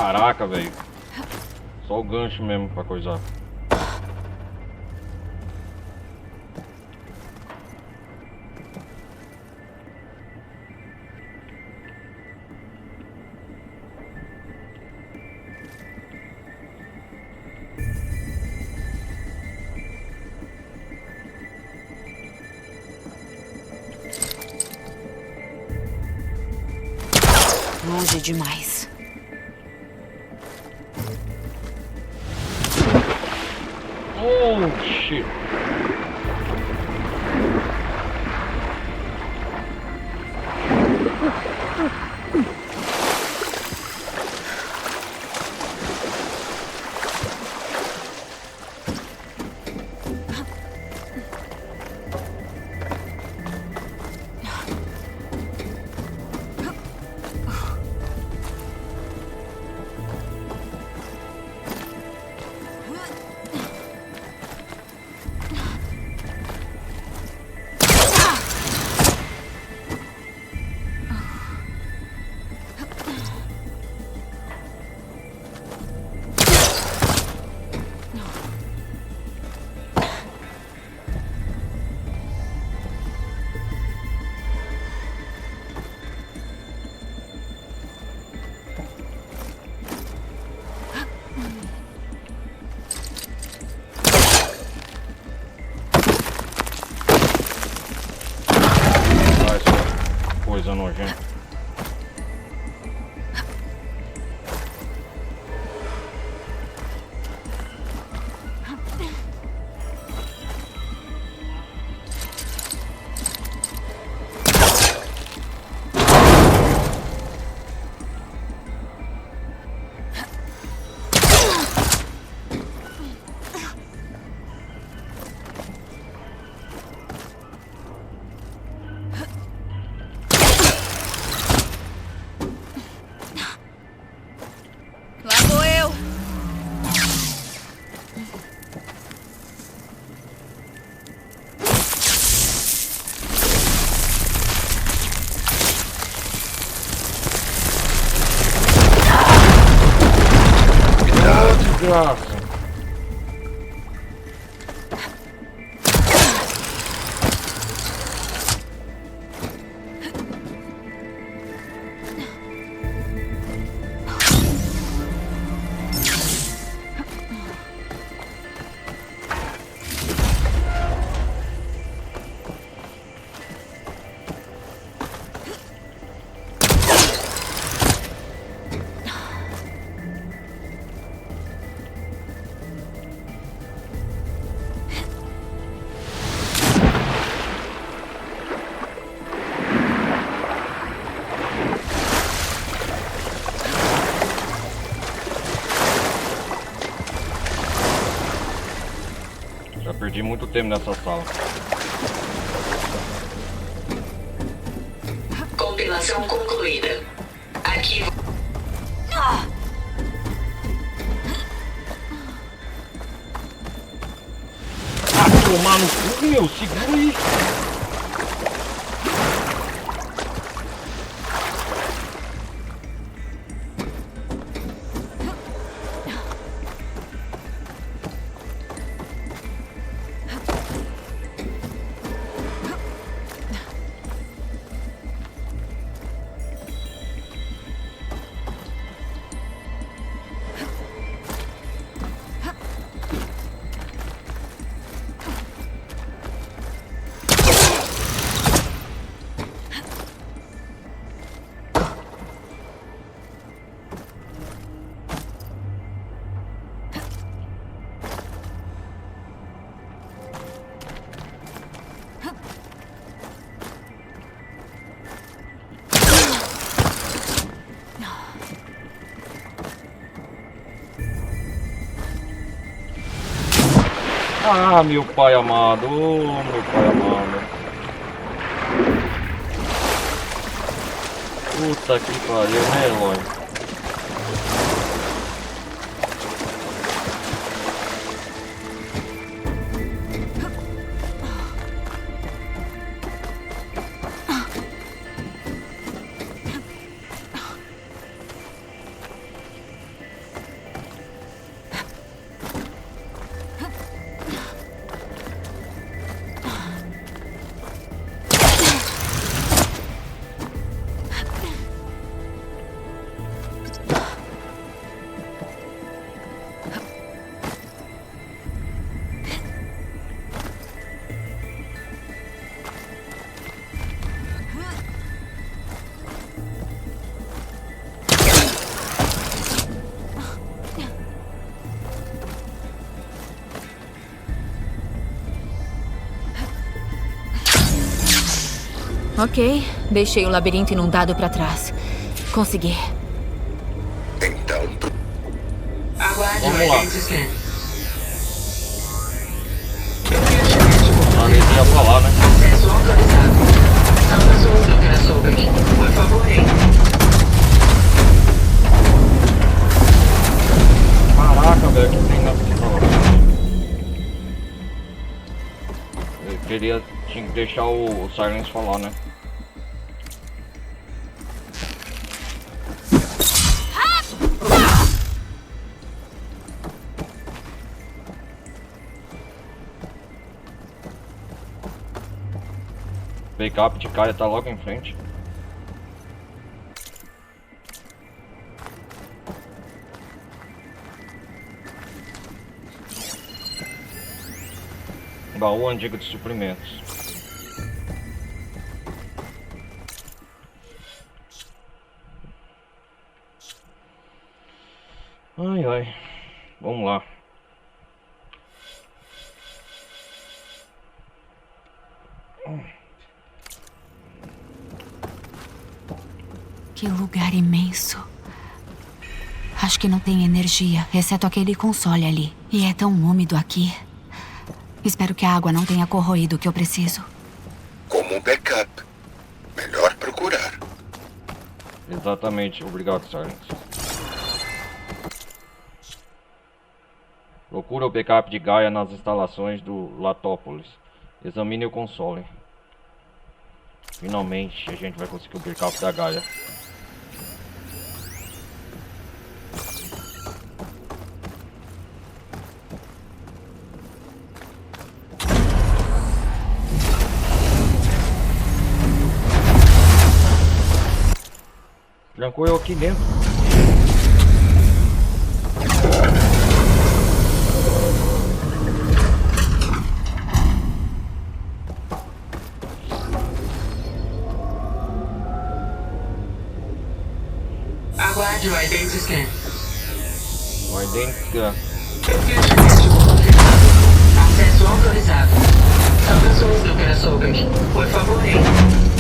[SPEAKER 1] Caraca, velho. Só o gancho mesmo pra coisar.
[SPEAKER 4] Longe demais.
[SPEAKER 1] Oh, shit. Coisa nojenta.
[SPEAKER 8] Lá vou eu.
[SPEAKER 1] Ah, desgraça. Já perdi muito tempo nessa sala.
[SPEAKER 3] Compilação concluída. Arquivo.
[SPEAKER 1] Tomar no cu, meu, segura aí. Ah, meu pai amado, oh, meu pai amado. Puta que pariu, né, Eloy?
[SPEAKER 4] Ok, deixei o labirinto inundado pra trás. Consegui.
[SPEAKER 5] Então,
[SPEAKER 3] Aguarde o
[SPEAKER 1] Vamos lá.
[SPEAKER 3] agente scan.
[SPEAKER 1] Alguém ia falar, né?
[SPEAKER 3] Acesso autorizado. Saudações, doutora Sobek. Por favor, entre.
[SPEAKER 1] Caraca, velho, que tem nada que falar. Tinha que deixar o Silence falar, né? Backup de Gaia tá logo em frente. Baú antigo de suprimentos. Ai ai. Vamos lá.
[SPEAKER 4] Que lugar imenso. Acho que não tem energia, exceto aquele console ali. E é tão úmido aqui. Espero que a água não tenha corroído o que eu preciso.
[SPEAKER 5] como um backup, melhor procurar.
[SPEAKER 1] Exatamente, obrigado, Silence. Procura o backup de Gaia nas instalações do Latópolis. Examine o console. Finalmente a gente vai conseguir o backup da Gaia. Trancou eu aqui dentro.
[SPEAKER 3] Aguarde o Identity Scan.
[SPEAKER 1] O Identity Scan.
[SPEAKER 3] Acesso autorizado. Saudações, doutora Sobek. Por favor, entre.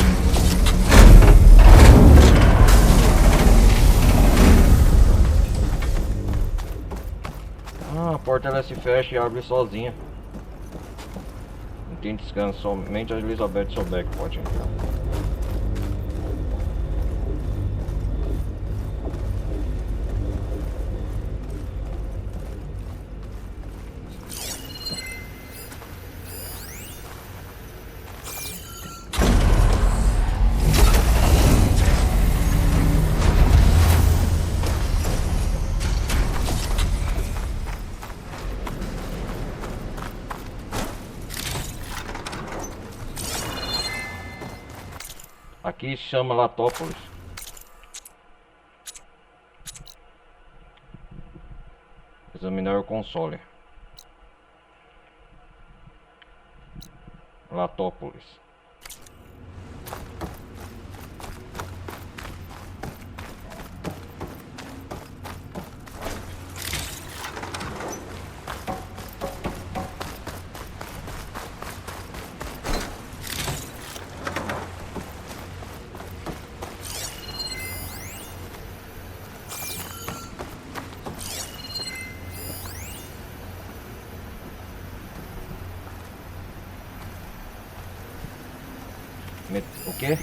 [SPEAKER 1] Ah, a porta ela se fecha e abre sozinha. Não tem descanso, somente a Elizabeth Sobek pode entrar. Aqui se chama Latópolis. Examinar o console. Latópolis. O que?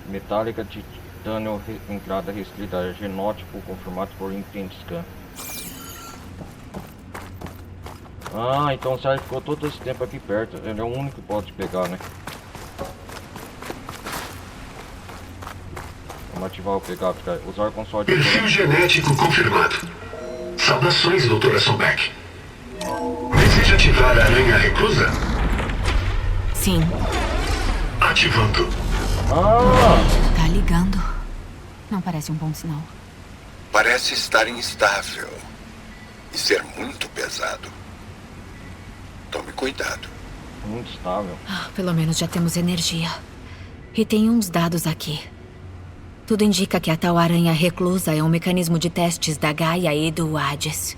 [SPEAKER 1] Metálica de titânio, entrada restrita, genótipo confirmado por Identity Scan. Ah, então o Sérgio ficou todo esse tempo aqui perto. Ele é o único que pode pegar, né? Vamos ativar o backup, cara. Usar o console de
[SPEAKER 5] Perfil genético confirmado. Saudações, doutora Sobek. Deseja ativar a aranha reclusa?
[SPEAKER 4] Sim.
[SPEAKER 5] Ativando.
[SPEAKER 4] Tá ligando. Não parece um bom sinal.
[SPEAKER 5] Parece estar instável e ser muito pesado. Tome cuidado.
[SPEAKER 1] Muito estável.
[SPEAKER 4] Pelo menos já temos energia. E tem uns dados aqui. Tudo indica que a tal aranha reclusa é um mecanismo de testes da Gaia e do Hades.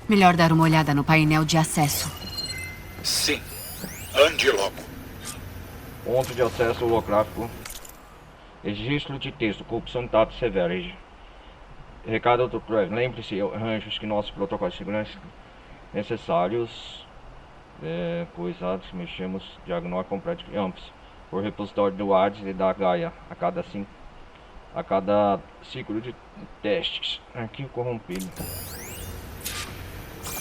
[SPEAKER 4] Melhor dar uma olhada no painel de acesso.
[SPEAKER 5] Sim. Ande logo.
[SPEAKER 1] Ponto de acesso holográfico. Registro de texto. Corrupção de dados severa. Recado do Craig. Lembre-se, arranjos que nossos protocolos de segurança necessários. Coisados, mexemos. Diagnóstico completo de ambos. Por repositório do Hades e da Gaia. A cada ciclo de testes. Arquivo corrompido.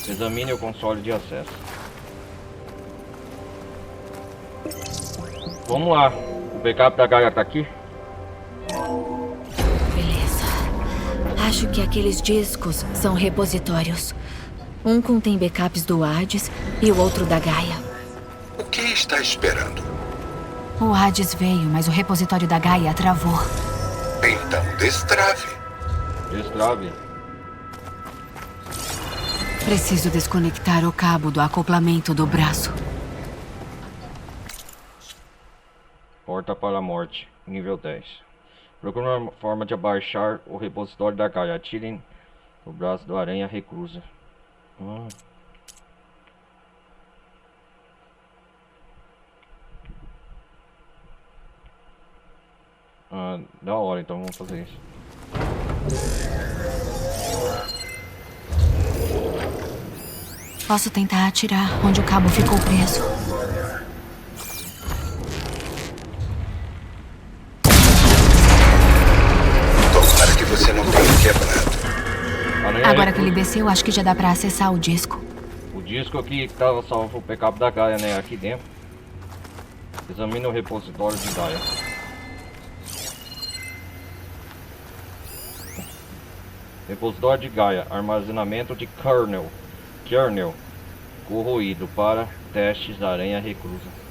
[SPEAKER 1] Examine o console de acesso. Vamos lá. O backup da Gaia tá aqui?
[SPEAKER 4] Beleza. Acho que aqueles discos são repositórios. Um contém backups do Hades e o outro da Gaia.
[SPEAKER 5] O que está esperando?
[SPEAKER 4] O Hades veio, mas o repositório da Gaia travou.
[SPEAKER 5] Então destrave.
[SPEAKER 1] Destrave.
[SPEAKER 4] Preciso desconectar o cabo do acoplamento do braço.
[SPEAKER 1] Porta para a morte. Nível 10. Procure uma forma de abaixar o repositório da Gaia. Atirem o braço do aranha reclusa. Da hora, então vamos fazer isso.
[SPEAKER 4] Posso tentar atirar onde o cabo ficou preso.
[SPEAKER 5] Tomara que você não tenha quebrado.
[SPEAKER 4] Agora que ele desceu, acho que já dá pra acessar o disco.
[SPEAKER 1] O disco aqui que tava salvo o backup da Gaia, né? Aqui dentro. Examine o repositório de Gaia. Repositório de Gaia. Armazenamento de kernel corroído para testes da aranha reclusa.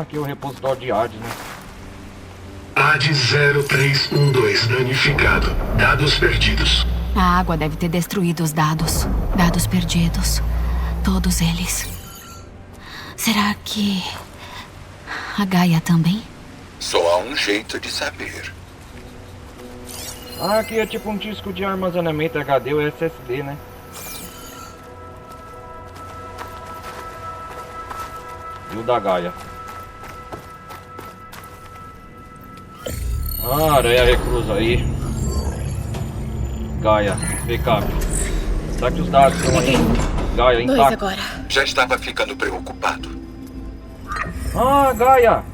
[SPEAKER 1] Aqui é o repositório de Hades, né?
[SPEAKER 11] Hades 0312 danificado. Dados perdidos.
[SPEAKER 4] A água deve ter destruído os dados. Dados perdidos. Todos eles. Será que a Gaia também?
[SPEAKER 5] Só há um jeito de saber.
[SPEAKER 1] Aqui é tipo um disco de armazenamento HD ou SSD, né? E o da Gaia. Aranha reclusa aí. Gaia, backup. Será que os dados estão aí? Gaia intacto.
[SPEAKER 5] Já estava ficando preocupado.
[SPEAKER 1] Gaia!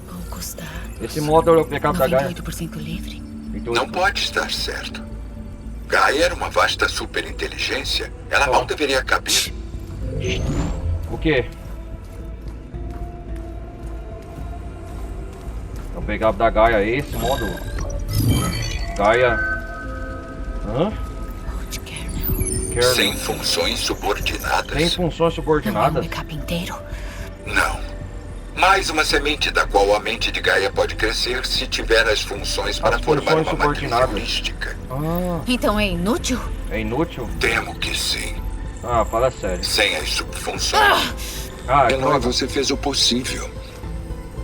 [SPEAKER 4] Poucos dados.
[SPEAKER 1] Esse módulo é o backup da Gaia.
[SPEAKER 4] 98% livre.
[SPEAKER 5] Não pode estar certo. Gaia era uma vasta superinteligência. Ela mal deveria caber.
[SPEAKER 1] O quê? É o backup da Gaia, esse módulo. Gaia. Kernel.
[SPEAKER 5] Sem funções subordinadas.
[SPEAKER 1] Sem funções subordinadas?
[SPEAKER 4] Não é um backup inteiro.
[SPEAKER 5] Não. Mais uma semente da qual a mente de Gaia pode crescer se tiver as funções para formar uma matriz holística.
[SPEAKER 4] Então é inútil?
[SPEAKER 1] É inútil?
[SPEAKER 5] Temo que sim.
[SPEAKER 1] Fala sério.
[SPEAKER 5] Sem as subfunções. Eloy, você fez o possível.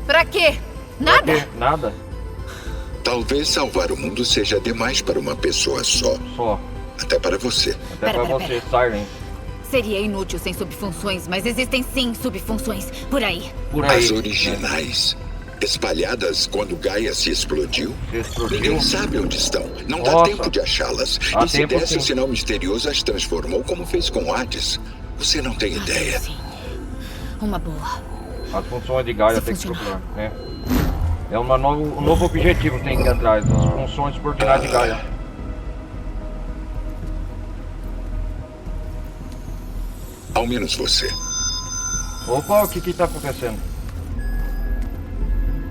[SPEAKER 8] Pra quê? Nada?
[SPEAKER 1] Nada?
[SPEAKER 5] Talvez salvar o mundo seja demais para uma pessoa só. Até para você.
[SPEAKER 1] Até para você, Siren.
[SPEAKER 8] Seria inútil sem subfunções, mas existem sim subfunções por aí.
[SPEAKER 5] As originais, espalhadas quando Gaia se explodiu. Ninguém sabe onde estão. Não dá tempo de achá-las. E se desse o sinal misterioso, as transformou como fez com Hades. Você não tem ideia.
[SPEAKER 4] Sim. Uma boa.
[SPEAKER 1] As funções de Gaia tem que procurar, né? É um novo objetivo que tem que ir atrás. As funções subordinadas de Gaia.
[SPEAKER 5] Ao menos você.
[SPEAKER 1] Opa, o que tá acontecendo?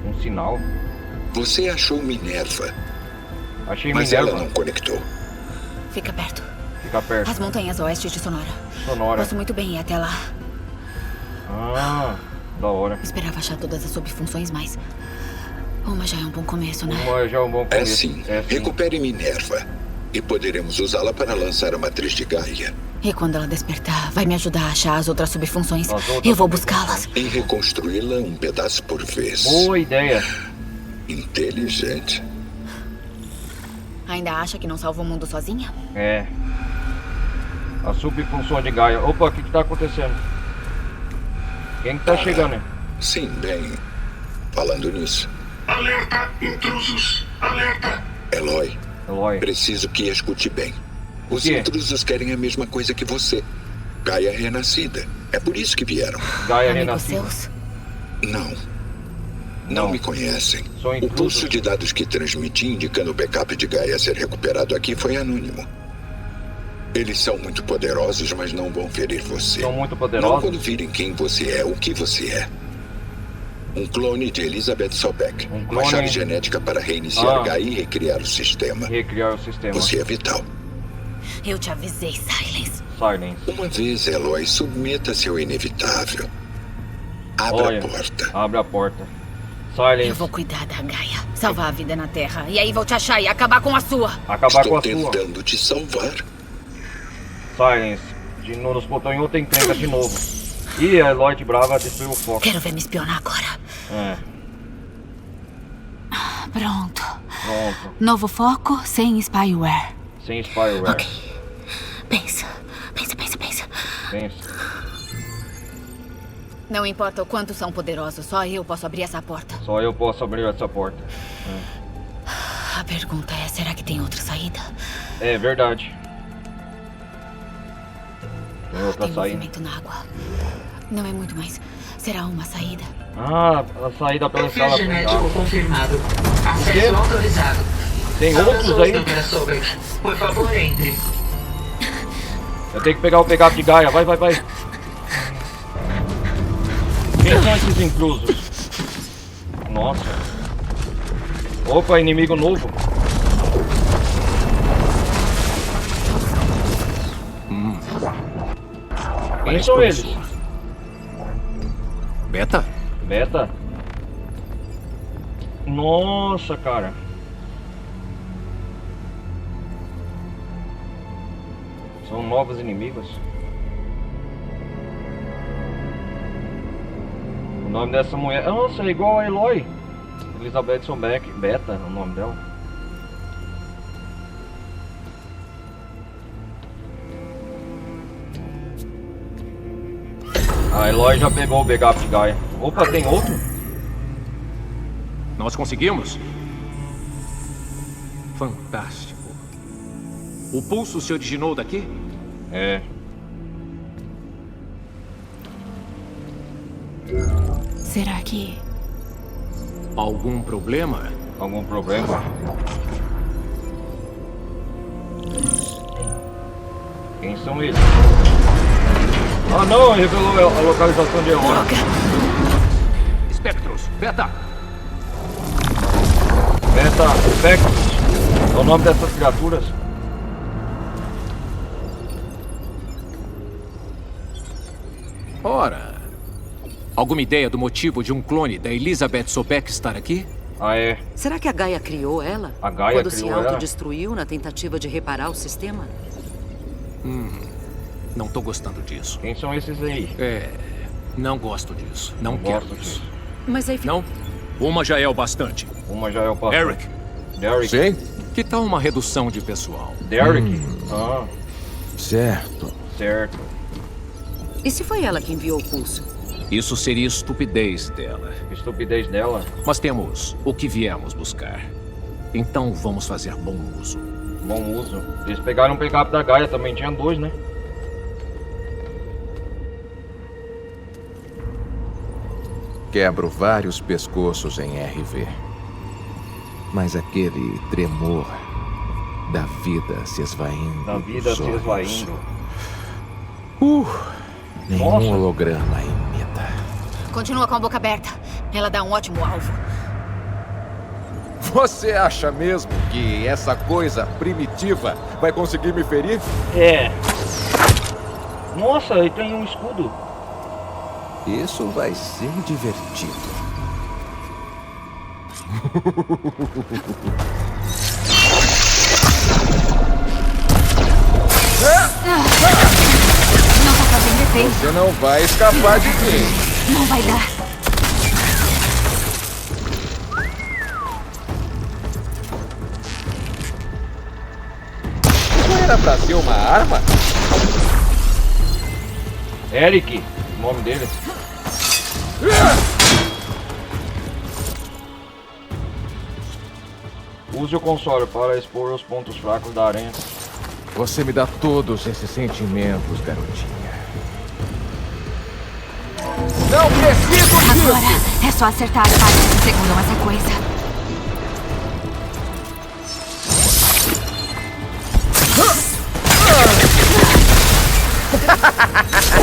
[SPEAKER 1] Um sinal?
[SPEAKER 5] Você achou Minerva.
[SPEAKER 1] Achei
[SPEAKER 5] mas
[SPEAKER 1] Minerva.
[SPEAKER 5] Ela não conectou.
[SPEAKER 4] Fica perto.
[SPEAKER 1] Fica perto.
[SPEAKER 4] As montanhas oeste de Sonora.
[SPEAKER 1] Sonora.
[SPEAKER 4] Posso muito bem ir até lá.
[SPEAKER 1] Da hora.
[SPEAKER 4] Esperava achar todas as subfunções, mas uma já é um bom começo, né?
[SPEAKER 1] Uma já é um bom começo.
[SPEAKER 5] É sim. Recupere Minerva. E poderemos usá-la para lançar a matriz de Gaia.
[SPEAKER 4] E quando ela despertar, vai me ajudar a achar as outras subfunções. Eu vou buscá-las.
[SPEAKER 5] E reconstruí-la um pedaço por vez.
[SPEAKER 1] Boa ideia.
[SPEAKER 5] Inteligente.
[SPEAKER 8] Ainda acha que não salva o mundo sozinha?
[SPEAKER 1] É. A subfunção de Gaia. Opa, o que tá acontecendo? Quem que tá chegando, hein?
[SPEAKER 5] Sim, bem, falando nisso.
[SPEAKER 11] Alerta, intrusos! Alerta!
[SPEAKER 5] Eloy,
[SPEAKER 1] Eloy.
[SPEAKER 5] preciso que escute bem. Os
[SPEAKER 1] quê?
[SPEAKER 5] intrusos querem a mesma coisa que você. Gaia renascida. É por isso que vieram.
[SPEAKER 1] Gaia
[SPEAKER 8] Amigos
[SPEAKER 1] renascida.
[SPEAKER 8] seus?
[SPEAKER 5] Não me conhecem.
[SPEAKER 1] São
[SPEAKER 5] O
[SPEAKER 1] intrusos.
[SPEAKER 5] pulso de dados que transmiti indicando o backup de Gaia ser recuperado aqui foi anônimo. Eles são muito poderosos, mas não vão ferir você.
[SPEAKER 1] São muito
[SPEAKER 5] Não
[SPEAKER 1] poderosos.
[SPEAKER 5] quando virem quem você é, o que você é. Um clone de Elizabeth Sobek.
[SPEAKER 1] Um
[SPEAKER 5] Uma
[SPEAKER 1] clone-
[SPEAKER 5] chave genética para reiniciar
[SPEAKER 1] Ah.
[SPEAKER 5] Gaia e recriar o sistema.
[SPEAKER 1] Recriar o sistema.
[SPEAKER 5] Você é vital.
[SPEAKER 8] Eu te avisei, Silence.
[SPEAKER 1] Silence.
[SPEAKER 5] Uma vez, Eloy, submeta-se ao inevitável. Abra
[SPEAKER 1] Olha,
[SPEAKER 5] a porta.
[SPEAKER 1] Abre a porta.
[SPEAKER 8] Eu
[SPEAKER 1] Silence.
[SPEAKER 8] vou cuidar da Gaia. Salvar a vida na Terra. E aí vou te achar e acabar com a sua.
[SPEAKER 1] Acabar com
[SPEAKER 5] Estou
[SPEAKER 1] a sua.
[SPEAKER 5] tentando te salvar.
[SPEAKER 1] Silence. De novo, nos botou em outra encrenca de novo. Ih, a Eloy de Brava destruiu o foco.
[SPEAKER 8] Quero ver me espionar agora.
[SPEAKER 1] É,
[SPEAKER 4] Pronto.
[SPEAKER 1] pronto.
[SPEAKER 4] Novo foco, sem spyware.
[SPEAKER 1] Sem spyware.
[SPEAKER 4] Pensa, pensa, pensa, pensa.
[SPEAKER 1] Pensa.
[SPEAKER 8] Não importa o quanto são poderosos, só eu posso abrir essa porta.
[SPEAKER 1] Só eu posso abrir essa porta.
[SPEAKER 8] A pergunta é, será que tem outra saída?
[SPEAKER 1] É verdade. Tem outra
[SPEAKER 8] Tem
[SPEAKER 1] saída.
[SPEAKER 8] movimento na água. Não é muito, mas será uma saída?
[SPEAKER 1] Ah, a saída pela
[SPEAKER 3] Perfil
[SPEAKER 1] sala
[SPEAKER 3] genético
[SPEAKER 1] fundada.
[SPEAKER 3] confirmado.
[SPEAKER 1] quê?
[SPEAKER 3] Acesso autorizado.
[SPEAKER 1] Tem outros
[SPEAKER 3] Saudações,
[SPEAKER 1] aí?
[SPEAKER 3] doutora Sobek. Por favor, entre.
[SPEAKER 1] Eu tenho que pegar o backup de Gaia. Vai, vai, vai. Quem são esses intrusos? Nossa. Opa, inimigo novo. Quem são eles?
[SPEAKER 9] Beta?
[SPEAKER 1] Beta? Nossa, cara. São novos inimigos. O nome dessa mulher... Nossa, é igual a Eloy. Elizabeth Sobek. Beta é o nome dela. A Eloy já pegou o backup de Gaia. Opa, tem outro?
[SPEAKER 9] Nós conseguimos? Fantástico. O pulso se originou daqui?
[SPEAKER 1] É.
[SPEAKER 4] Será que...
[SPEAKER 9] Algum problema?
[SPEAKER 1] Algum problema? Quem são eles? Ah não, revelou a localização de Eloy.
[SPEAKER 9] Spectros, Beta!
[SPEAKER 1] Beta, Spectros. É o nome dessas criaturas?
[SPEAKER 9] Ora, alguma ideia do motivo de um clone da Elizabeth Sobek estar aqui?
[SPEAKER 1] Ah, é.
[SPEAKER 10] Será que a Gaia criou ela?
[SPEAKER 1] A Gaia
[SPEAKER 10] Quando se
[SPEAKER 1] criou ela?
[SPEAKER 10] autodestruiu na tentativa de reparar o sistema?
[SPEAKER 9] Não tô gostando disso.
[SPEAKER 1] Quem são esses aí?
[SPEAKER 9] É, não gosto disso. Não quero
[SPEAKER 1] gosto
[SPEAKER 9] isso.
[SPEAKER 10] Mas aí
[SPEAKER 9] Não? Uma já é o bastante.
[SPEAKER 1] Uma já é o pastor.
[SPEAKER 9] Eric,
[SPEAKER 1] Derek.
[SPEAKER 12] Sim?
[SPEAKER 9] que tal uma redução de pessoal?
[SPEAKER 1] Derek? Ah,
[SPEAKER 12] Certo.
[SPEAKER 1] certo.
[SPEAKER 10] E se foi ela que enviou o pulso?
[SPEAKER 9] Isso seria estupidez dela.
[SPEAKER 1] Estupidez dela.
[SPEAKER 9] Mas temos o que viemos buscar. Então vamos fazer bom uso.
[SPEAKER 1] Bom uso. Eles pegaram o backup da Gaia também, tinha dois, né?
[SPEAKER 12] Quebro vários pescoços em RV. Mas aquele tremor da vida se esvaindo.
[SPEAKER 1] Da vida
[SPEAKER 12] dos
[SPEAKER 1] se
[SPEAKER 12] olhos.
[SPEAKER 1] esvaindo.
[SPEAKER 12] Nenhum
[SPEAKER 1] Nossa.
[SPEAKER 12] holograma imita.
[SPEAKER 8] Continua com a boca aberta. Ela dá um ótimo alvo.
[SPEAKER 12] Você acha mesmo que essa coisa primitiva vai conseguir me ferir?
[SPEAKER 1] É. Nossa, ele tem um escudo.
[SPEAKER 12] Isso vai ser divertido.
[SPEAKER 4] Não tá fazendo efeito.
[SPEAKER 12] Você não vai escapar de mim.
[SPEAKER 4] Não vai dar.
[SPEAKER 12] Era pra ser uma arma?
[SPEAKER 1] Eric, o nome dele. Use o console para expor os pontos fracos da aranha.
[SPEAKER 12] Você me dá todos esses sentimentos, garotinha. Não preciso disso!
[SPEAKER 4] Agora é só acertar as partes que seguram essa coisa.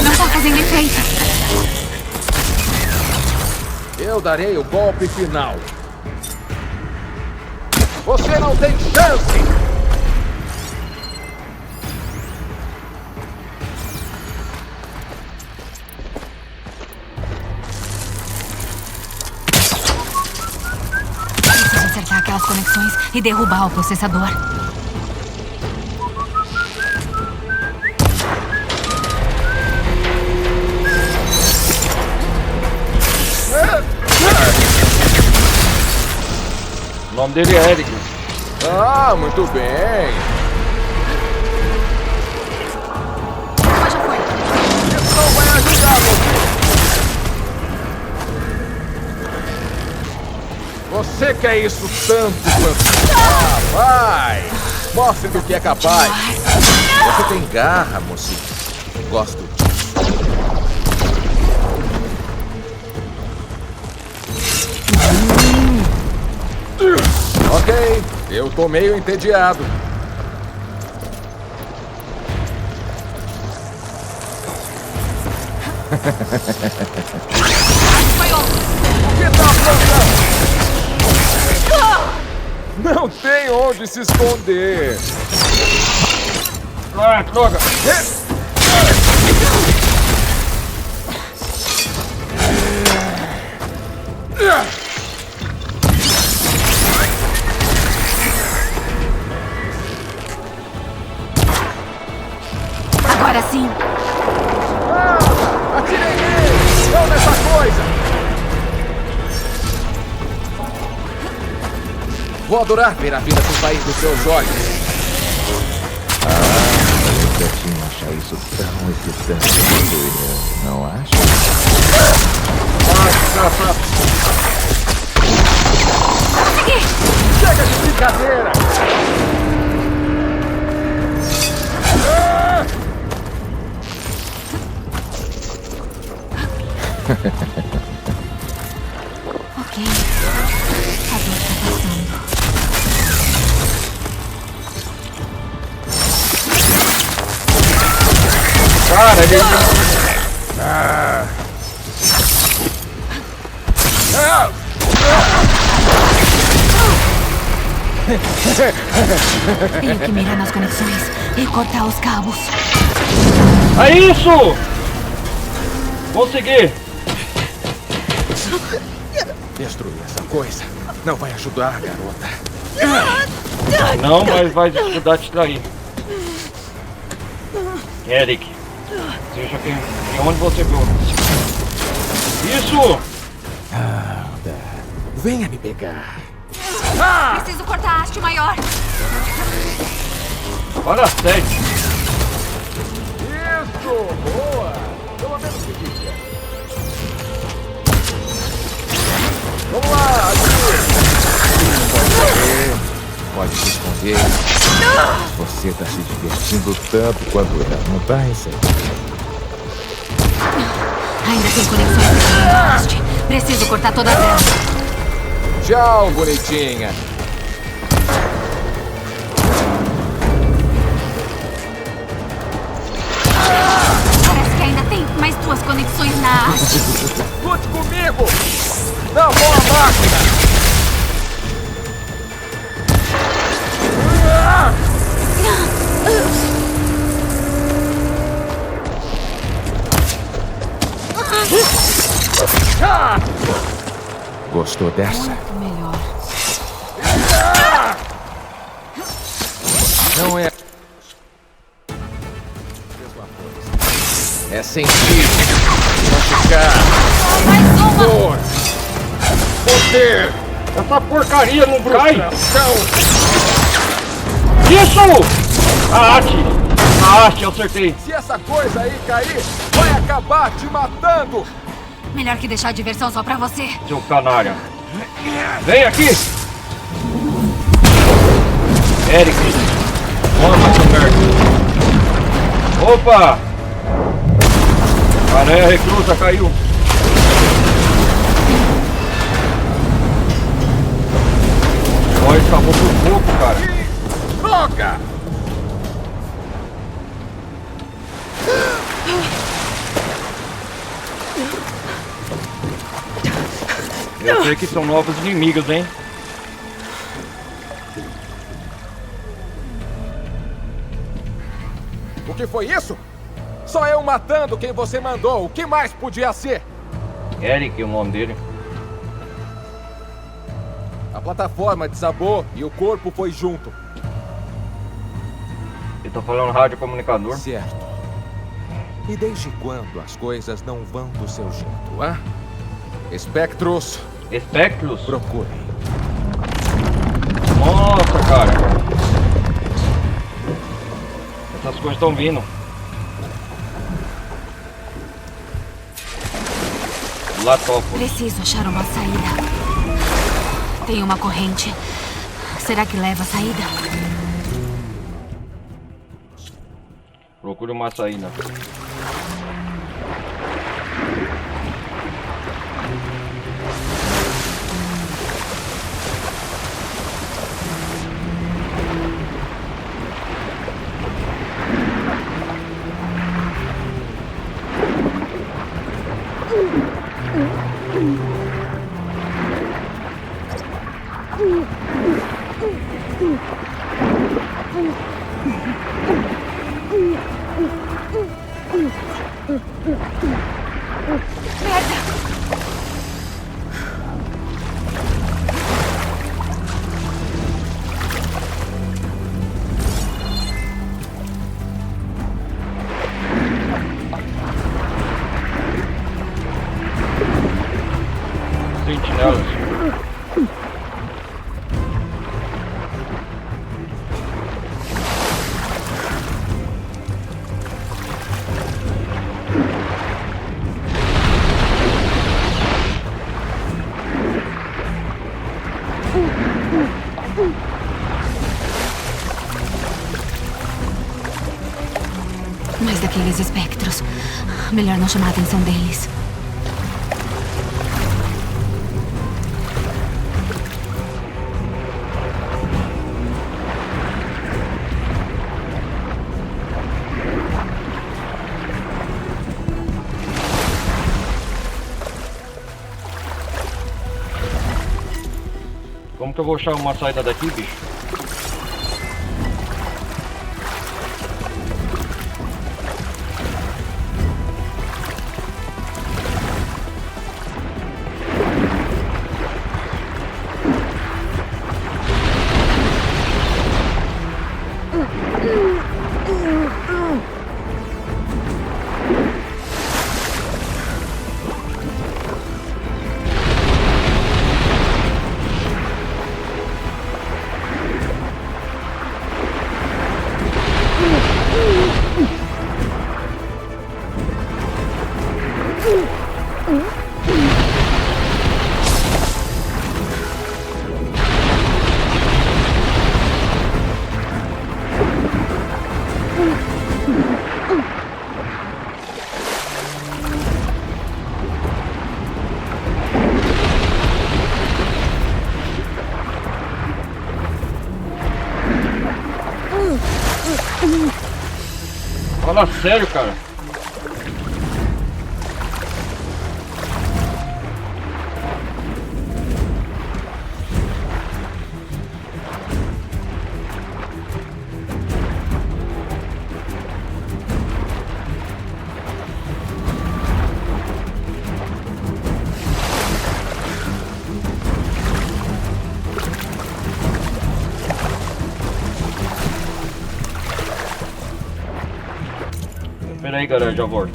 [SPEAKER 4] Não tá fazendo efeito.
[SPEAKER 12] Eu darei o golpe final. Você não tem chance!
[SPEAKER 4] Preciso acertar aquelas conexões e derrubar o processador.
[SPEAKER 1] O nome dele é Eric.
[SPEAKER 12] Ah, muito bem.
[SPEAKER 4] Mas já foi.
[SPEAKER 12] Isso não vai ajudar você. Você quer isso tanto quanto... Ah, vai! Mostre do que é capaz. Você tem garra, mocinho. Gosto disso. Ok, eu tô meio entediado. O que tá aprontando? Não tem onde se esconder.
[SPEAKER 1] Ah, droga!
[SPEAKER 4] Agora sim.
[SPEAKER 12] Ah, atirei nele! Não nessa coisa! Vou adorar ver a vida do país dos seus olhos. Ah, eu quietinho achar isso tão excitante. Não acha?
[SPEAKER 4] Consegui!
[SPEAKER 12] Chega de brincadeira!
[SPEAKER 4] Ok. A dor tá passando.
[SPEAKER 1] Cara, ele...
[SPEAKER 4] Tenho que mirar nas conexões e cortar os cabos.
[SPEAKER 1] É isso! Consegui!
[SPEAKER 12] Destruir essa coisa não vai ajudar, garota.
[SPEAKER 1] Não, mas vai ajudar a te trair. Eric, seja quem onde você viu. Isso!
[SPEAKER 12] Venha me pegar.
[SPEAKER 4] Preciso cortar a haste maior.
[SPEAKER 1] Para 7.
[SPEAKER 12] Isso! Boa! Pelo menos que diga. Vamos lá! Pode se esconder. Você tá se divertindo tanto quanto ela, não tá, Receita?
[SPEAKER 4] Ainda tem conexões na haste. Preciso cortar todas elas.
[SPEAKER 12] Tchau, bonitinha.
[SPEAKER 4] Parece que ainda tem mais 2 conexões na haste.
[SPEAKER 12] Lute comigo! Não, boa máquina! Gostou dessa?
[SPEAKER 4] Muito melhor.
[SPEAKER 12] Não é... É sentir, machucar,
[SPEAKER 4] Mais uma!
[SPEAKER 12] dor, poder,
[SPEAKER 1] Essa porcaria não cai!
[SPEAKER 12] frustração.
[SPEAKER 1] Isso! A haste, eu acertei.
[SPEAKER 12] Se essa coisa aí cair, vai acabar te matando.
[SPEAKER 4] Melhor que deixar a diversão só pra você.
[SPEAKER 1] Seu canalha. Vem aqui! Eric! Morra, seu merda! Opa! Aranha recruta caiu. Olha, escapou por pouco, cara.
[SPEAKER 12] Droga!
[SPEAKER 1] Eu sei que são novos inimigos, hein?
[SPEAKER 12] O que foi isso? Só eu matando quem você mandou. O que mais podia ser?
[SPEAKER 1] Eric, o nome dele.
[SPEAKER 12] A plataforma desabou e o corpo foi junto.
[SPEAKER 1] Eu tô falando rádio comunicador.
[SPEAKER 12] Certo. E desde quando as coisas não vão do seu jeito, hã? Espectros.
[SPEAKER 1] Espectros?
[SPEAKER 12] Procure.
[SPEAKER 1] Nossa, cara. Essas coisas estão vindo. Latópolis.
[SPEAKER 4] Preciso achar uma saída. Tem uma corrente. Será que leva a saída?
[SPEAKER 1] Procure uma saída. Sentinelas.
[SPEAKER 4] Mais daqueles espectros. Melhor não chamar a atenção deles.
[SPEAKER 1] Como que eu vou achar uma saída daqui, bicho? Fala sério, cara. Pera aí, galera, já volto.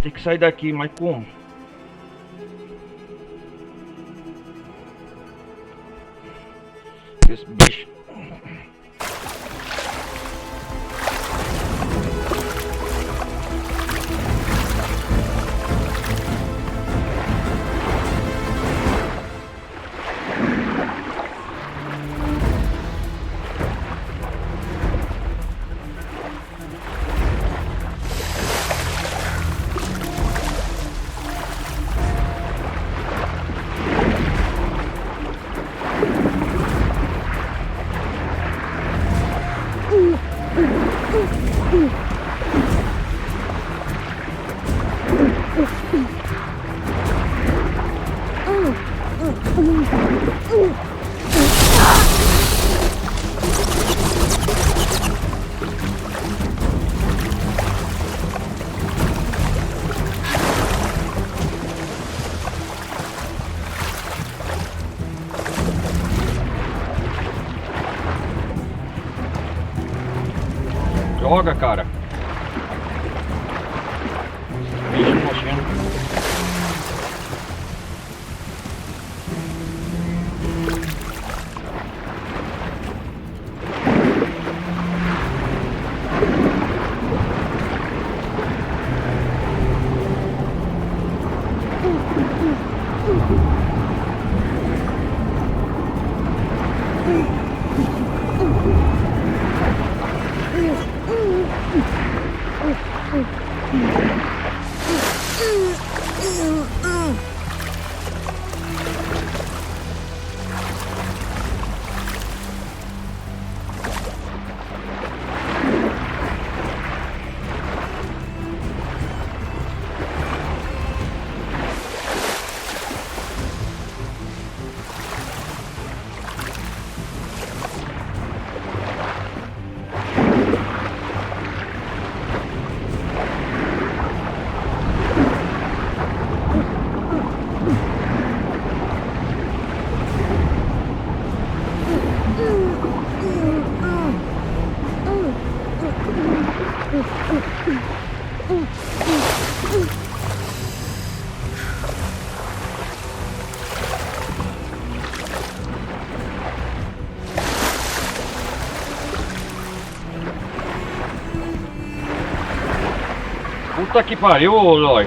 [SPEAKER 1] Tem que sair daqui, mas como? Esse bicho. Joga, cara. Bicho nojento. Puta que pariu, Loi.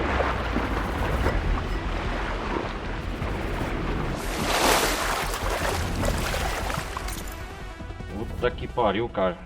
[SPEAKER 1] Puta que pariu, cara.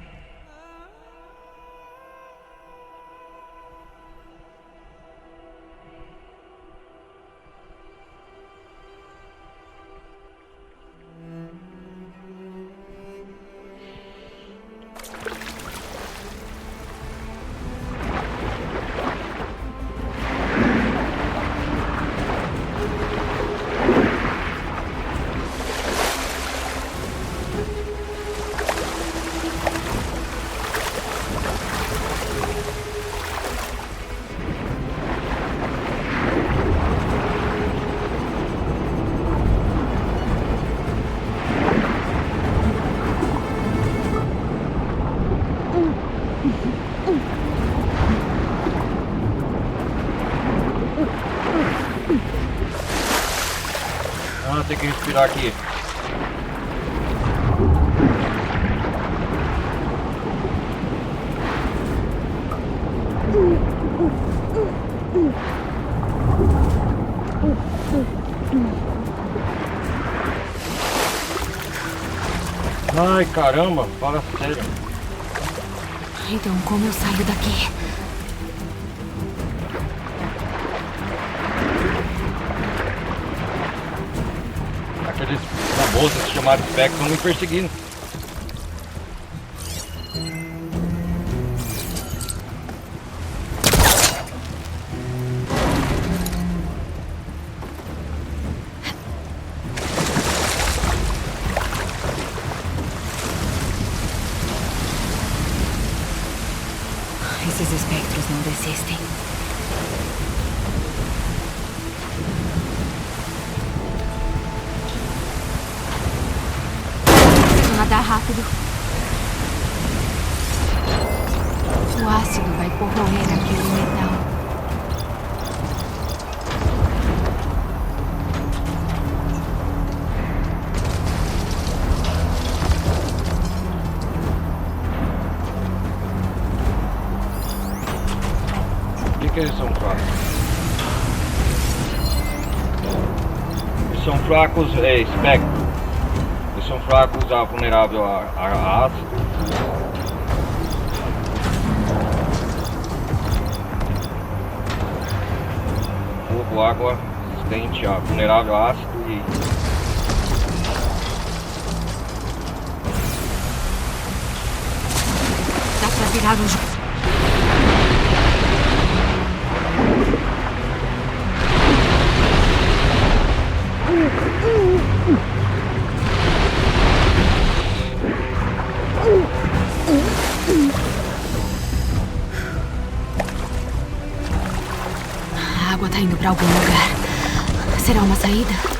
[SPEAKER 1] ter que respirar aqui. Ai, caramba, fala sério.
[SPEAKER 4] Então, como eu saio daqui?
[SPEAKER 1] Aqueles famosos chamados Spectre estão me perseguindo.
[SPEAKER 4] Esses espectros não desistem. Preciso nadar rápido. O ácido vai corroer aquele metal.
[SPEAKER 1] Por que eles são fracos? Eles são fracos, espectro. Eles são fracos, vulnerável a ácido. Fogo, água, resistente a vulnerável a ácido e...
[SPEAKER 4] Dá pra virar um jogo. A água tá indo pra algum lugar. Será uma saída?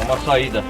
[SPEAKER 1] Uma saída.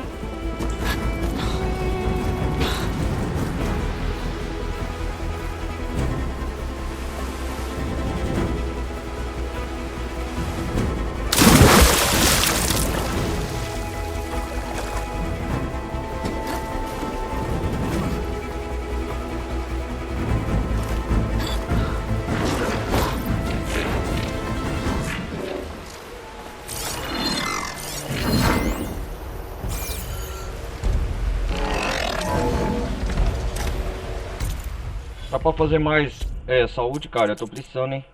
[SPEAKER 1] Dá pra fazer mais saúde, cara? Eu tô precisando, hein?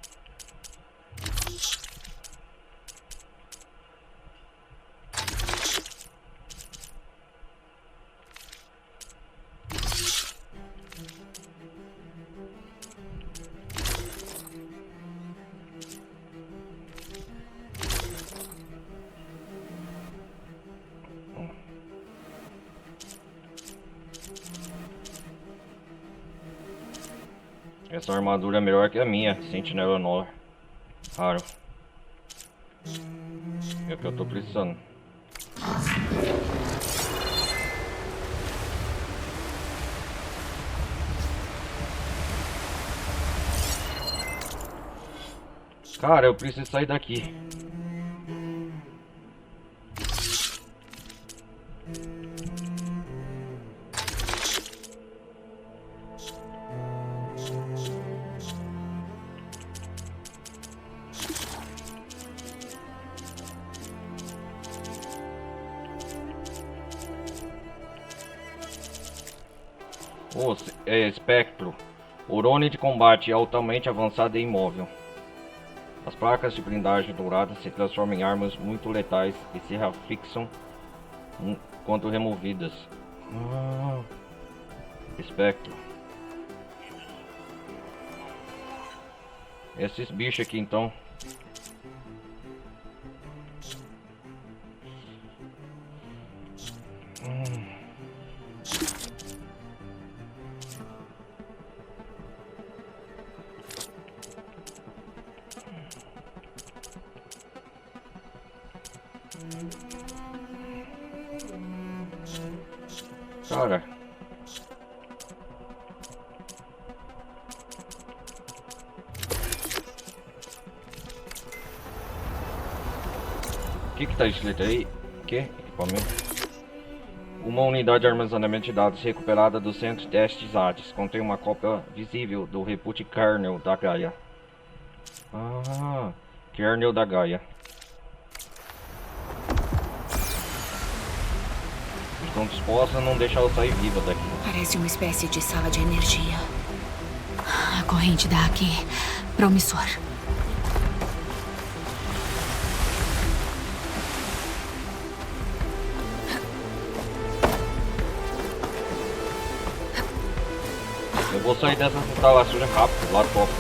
[SPEAKER 1] Essa armadura é melhor que a minha, Sentinela Honor. Raro. É o que eu tô precisando. Cara, eu preciso sair daqui. Espectro. Urônio de combate altamente avançado e imóvel. As placas de blindagem douradas se transformam em armas muito letais e se reafixam quando removidas. Espectro. Esses bichos aqui então. Cara. O que tá escrito aí? Que? Equipamento. Uma unidade de armazenamento de dados recuperada do centro de testes ADES. Contém uma cópia visível do reboot kernel da Gaia. Ah, kernel da Gaia. Estão dispostos a não deixar eu sair viva daqui.
[SPEAKER 4] Parece uma espécie de sala de energia. A corrente dá aqui. Promissor.
[SPEAKER 1] Eu vou sair dessas instalações rápido, lá top.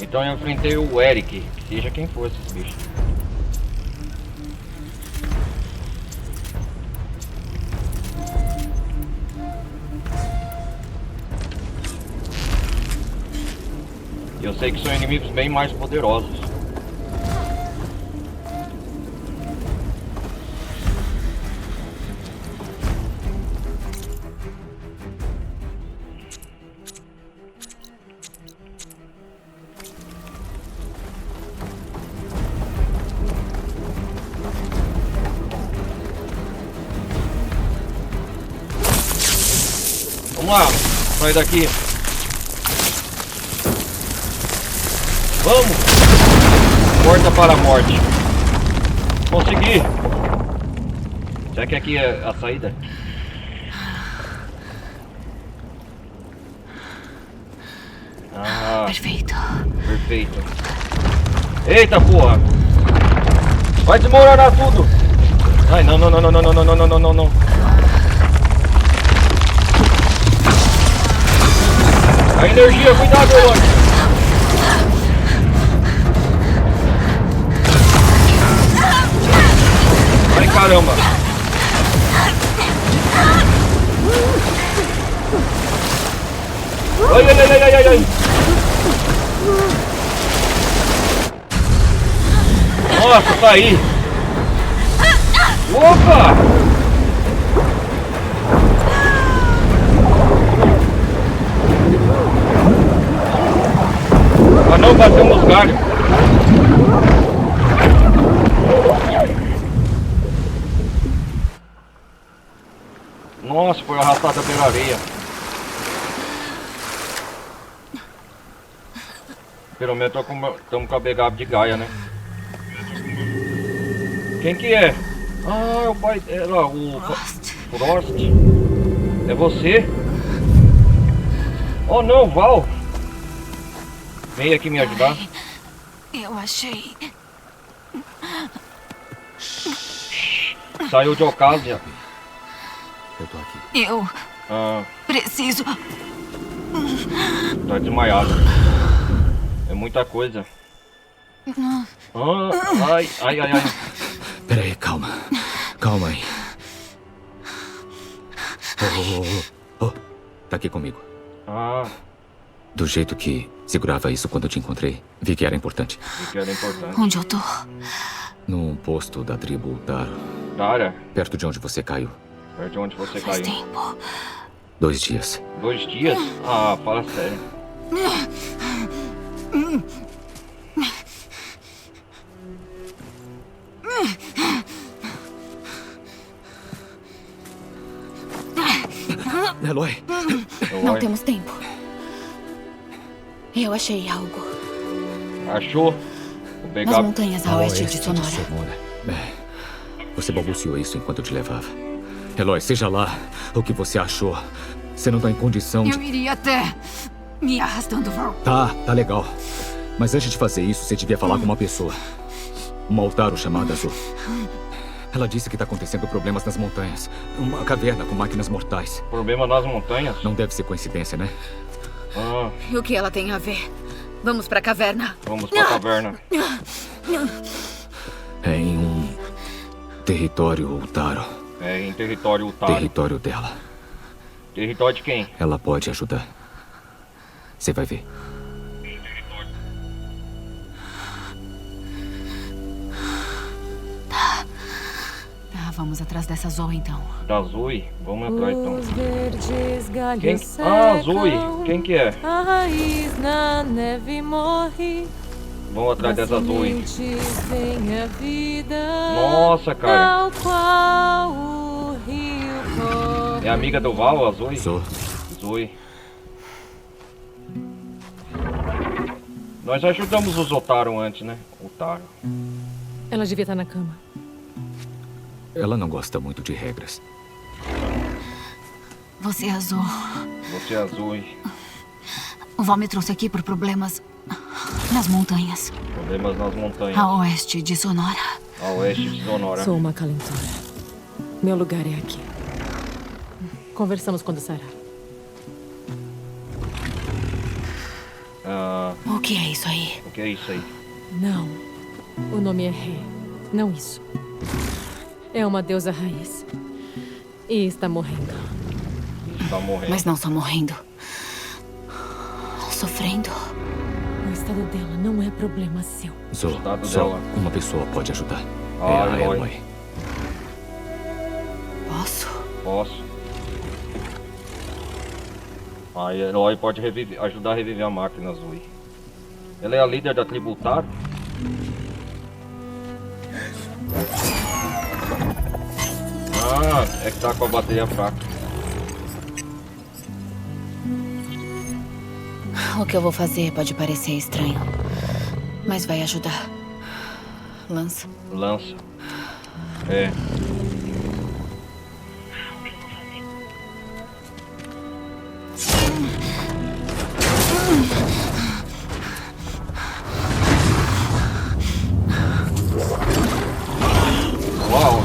[SPEAKER 1] Então eu enfrentei o Eric, seja quem for esses bichos. Eu sei que são inimigos bem mais poderosos. Vamos lá, sai daqui. Vamos! Porta para a morte. Consegui! Será que aqui é a saída? Ah,
[SPEAKER 4] perfeito.
[SPEAKER 1] Perfeito. Eita porra! Vai desmoronar tudo! Ai, não, não, não, não, não, não, não, não, não, não. A energia, cuidado, Eloy! Ai, caramba! Ai, ai, ai, ai, ai, ai! Nossa, tá aí! Opa! Ah não, bateu nos galhos. Nossa, foi arrastada pela areia. Pelo menos estamos com a begaba de Gaia, né? Quem que é? Ah, é o pai dela, o Frost. É você? Oh não, Val! Vem aqui me ajudar.
[SPEAKER 4] Eu achei.
[SPEAKER 1] Saiu de ocasião.
[SPEAKER 9] Eu tô aqui.
[SPEAKER 4] Eu preciso.
[SPEAKER 1] Tá desmaiado. É muita coisa. Ai, ai, ai, ai.
[SPEAKER 9] Peraí, calma. Calma aí. Oh, tá aqui comigo.
[SPEAKER 1] Ah.
[SPEAKER 9] Do jeito que segurava isso quando eu te encontrei, vi que era importante.
[SPEAKER 1] Vi que era importante.
[SPEAKER 4] Onde eu tô?
[SPEAKER 9] Num posto da tribo Dara.
[SPEAKER 1] Dara?
[SPEAKER 9] Perto de onde você caiu.
[SPEAKER 1] Perto de onde você
[SPEAKER 4] Faz
[SPEAKER 1] caiu.
[SPEAKER 4] tempo.
[SPEAKER 9] 2 dias.
[SPEAKER 1] 2 dias? Ah, fala sério.
[SPEAKER 9] Eloy.
[SPEAKER 8] Não temos tempo. Eu achei algo.
[SPEAKER 1] Achou? Vou pegar...
[SPEAKER 8] Nas montanhas a oeste de Sonora.
[SPEAKER 9] Você balbuciou isso enquanto eu te levava. Eloy, seja lá o que você achou. Você não tá em condição de...
[SPEAKER 4] Eu iria até me arrastando, Val.
[SPEAKER 9] Tá legal. Mas antes de fazer isso, você devia falar com uma pessoa. Uma Altaro chamada Azul.
[SPEAKER 13] Ela disse que está acontecendo problemas nas montanhas. Uma caverna com máquinas mortais.
[SPEAKER 1] Problema nas montanhas?
[SPEAKER 13] Não deve ser coincidência, né?
[SPEAKER 1] Ah,
[SPEAKER 8] E o que ela tem a ver? Vamos pra caverna.
[SPEAKER 1] vamos pra caverna.
[SPEAKER 13] É em um território Utaro.
[SPEAKER 1] É em território Utaro.
[SPEAKER 13] Território dela.
[SPEAKER 1] Território de quem?
[SPEAKER 13] Ela pode ajudar. Você vai ver.
[SPEAKER 4] Tá, vamos atrás dessa Zoe então.
[SPEAKER 1] Da Zoe? Vamos atrás então.
[SPEAKER 14] Os verdes galhos
[SPEAKER 1] Quem?
[SPEAKER 14] secam,
[SPEAKER 1] Ah, Zoe. Quem que é?
[SPEAKER 14] a raiz na neve morre.
[SPEAKER 1] Vamos atrás dessa Zoe.
[SPEAKER 14] Sementes vem a vida.
[SPEAKER 1] Nossa, cara.
[SPEAKER 14] Tal qual o rio corre.
[SPEAKER 1] É amiga do Val, a Zoe?
[SPEAKER 13] Sou.
[SPEAKER 1] Zoe. Nós ajudamos os Otaru antes, né? Otaru.
[SPEAKER 14] Ela devia estar na cama.
[SPEAKER 13] Ela não gosta muito de regras.
[SPEAKER 4] Você é a Zoe.
[SPEAKER 1] Você é a Zoe.
[SPEAKER 4] O Val me trouxe aqui por problemas nas montanhas.
[SPEAKER 1] Problemas nas montanhas.
[SPEAKER 4] A oeste de Sonora.
[SPEAKER 1] A oeste de Sonora.
[SPEAKER 14] Sou uma calentora. Meu lugar é aqui. Conversamos quando sarar.
[SPEAKER 1] Ah,
[SPEAKER 4] O que é isso aí?
[SPEAKER 1] o que é isso aí?
[SPEAKER 14] Não. O nome é Ré. Não isso. É uma deusa raiz. E está morrendo.
[SPEAKER 1] Está morrendo.
[SPEAKER 4] Mas não só morrendo. Sofrendo.
[SPEAKER 14] O estado dela não é problema seu.
[SPEAKER 13] Zo,
[SPEAKER 1] Estado
[SPEAKER 13] só
[SPEAKER 1] dela.
[SPEAKER 13] uma pessoa pode ajudar.
[SPEAKER 1] Ah,
[SPEAKER 13] é a
[SPEAKER 1] Eloy.
[SPEAKER 13] Eloy.
[SPEAKER 4] Posso?
[SPEAKER 1] Posso. A Eloy pode ajudar a reviver a máquina, Zoe. Ela é a líder da tribo Utaro? Ah, é que tá com a bateria fraca.
[SPEAKER 4] O que eu vou fazer pode parecer estranho. Mas vai ajudar. Lança.
[SPEAKER 1] Lança. É. Uau!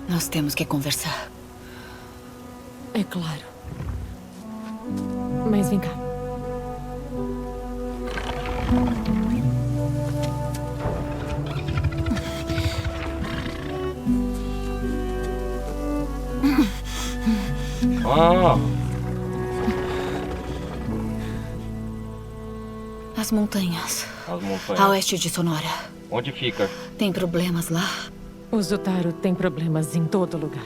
[SPEAKER 4] Nós temos que conversar.
[SPEAKER 14] É claro. Mas vem cá.
[SPEAKER 1] Ah!
[SPEAKER 4] As montanhas.
[SPEAKER 1] As montanhas.
[SPEAKER 4] A oeste de Sonora.
[SPEAKER 1] Onde fica?
[SPEAKER 4] Tem problemas lá?
[SPEAKER 14] Os Utaro têm problemas em todo lugar.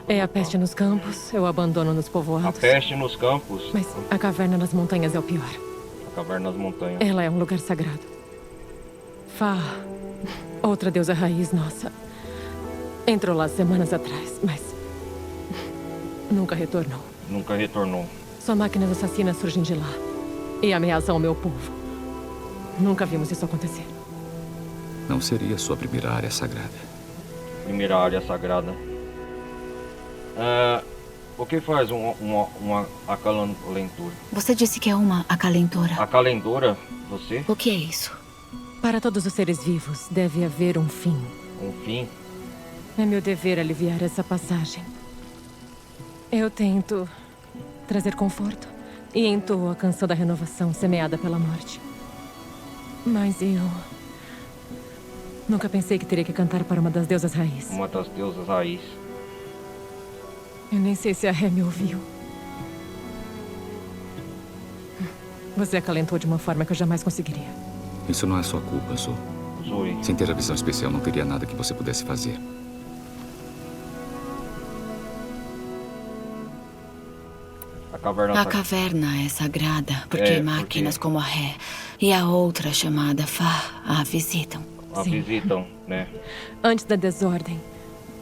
[SPEAKER 14] É a peste nos campos, é o abandono nos
[SPEAKER 1] A
[SPEAKER 14] povoados.
[SPEAKER 1] peste nos campos.
[SPEAKER 14] Mas a caverna nas montanhas é o pior.
[SPEAKER 1] A caverna nas montanhas.
[SPEAKER 14] Ela é um lugar sagrado. Fá, outra deusa raiz nossa, entrou lá semanas atrás, mas nunca retornou.
[SPEAKER 1] Nunca retornou.
[SPEAKER 14] Só máquinas assassinas surgem de lá e ameaçam o meu povo. Nunca vimos isso acontecer.
[SPEAKER 13] Não seria sua primeira área sagrada.
[SPEAKER 1] Primeira área sagrada. O que faz uma acalentura?
[SPEAKER 4] Você disse que é uma acalentora.
[SPEAKER 1] Acalendora? Você?
[SPEAKER 4] O que é isso?
[SPEAKER 14] Para todos os seres vivos, deve haver um fim.
[SPEAKER 1] Um fim?
[SPEAKER 14] É meu dever aliviar essa passagem. Eu tento trazer conforto e entoo a canção da renovação semeada pela morte. Mas eu nunca pensei que teria que cantar para uma das deusas raiz.
[SPEAKER 1] Uma das deusas raiz.
[SPEAKER 14] Eu nem sei se a Ré me ouviu. Você acalentou de uma forma que eu jamais conseguiria.
[SPEAKER 13] Isso não é sua culpa, Zo.
[SPEAKER 1] Zoe.
[SPEAKER 13] Sem ter a visão especial, não teria nada que você pudesse fazer.
[SPEAKER 4] A caverna é sagrada porque máquinas como a Ré e a outra chamada Fá a visitam.
[SPEAKER 1] A visitam, né?
[SPEAKER 14] Antes da desordem,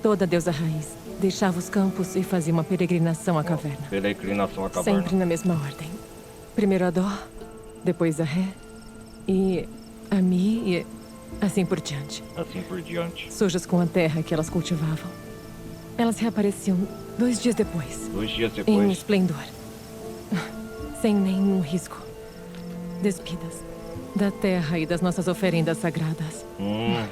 [SPEAKER 14] toda deusa raiz deixava os campos e fazia uma peregrinação à caverna.
[SPEAKER 1] Peregrinação à caverna.
[SPEAKER 14] Sempre na mesma ordem. Primeiro a Dó, depois a Ré e a Mi e assim por diante.
[SPEAKER 1] Assim por diante.
[SPEAKER 14] Sujas com a terra que elas cultivavam. Elas reapareciam 2 dias depois.
[SPEAKER 1] 2 dias
[SPEAKER 14] Em
[SPEAKER 1] depois.
[SPEAKER 14] esplendor. Sem nenhum risco. Despidas da terra e das nossas oferendas sagradas.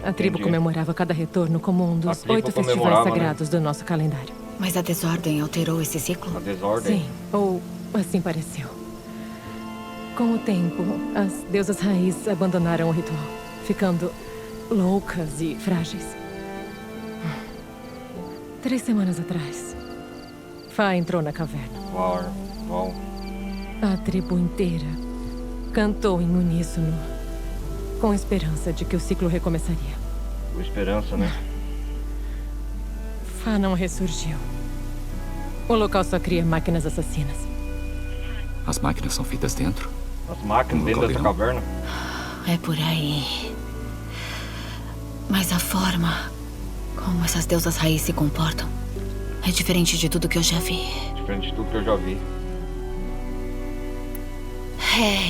[SPEAKER 14] A tribo
[SPEAKER 1] entendi.
[SPEAKER 14] comemorava cada retorno como um dos
[SPEAKER 1] tribo
[SPEAKER 14] 8 festivais
[SPEAKER 1] comemorava,
[SPEAKER 14] sagrados do nosso calendário.
[SPEAKER 8] Mas a desordem alterou esse ciclo?
[SPEAKER 1] A desordem?
[SPEAKER 14] Sim, ou assim pareceu. Com o tempo, as deusas raiz abandonaram o ritual, ficando loucas e frágeis. 3 semanas atrás, Fá entrou na caverna.
[SPEAKER 1] Uau.
[SPEAKER 14] A tribo inteira cantou em uníssono, com esperança de que o ciclo recomeçaria.
[SPEAKER 1] Com esperança, né?
[SPEAKER 14] Fá não ressurgiu. O local só cria máquinas assassinas.
[SPEAKER 13] As máquinas são feitas dentro?
[SPEAKER 1] As máquinas dentro dessa caverna?
[SPEAKER 8] É por aí. Mas a forma como essas deusas raiz se comportam é diferente de tudo que eu já vi.
[SPEAKER 1] Diferente de tudo que eu já vi.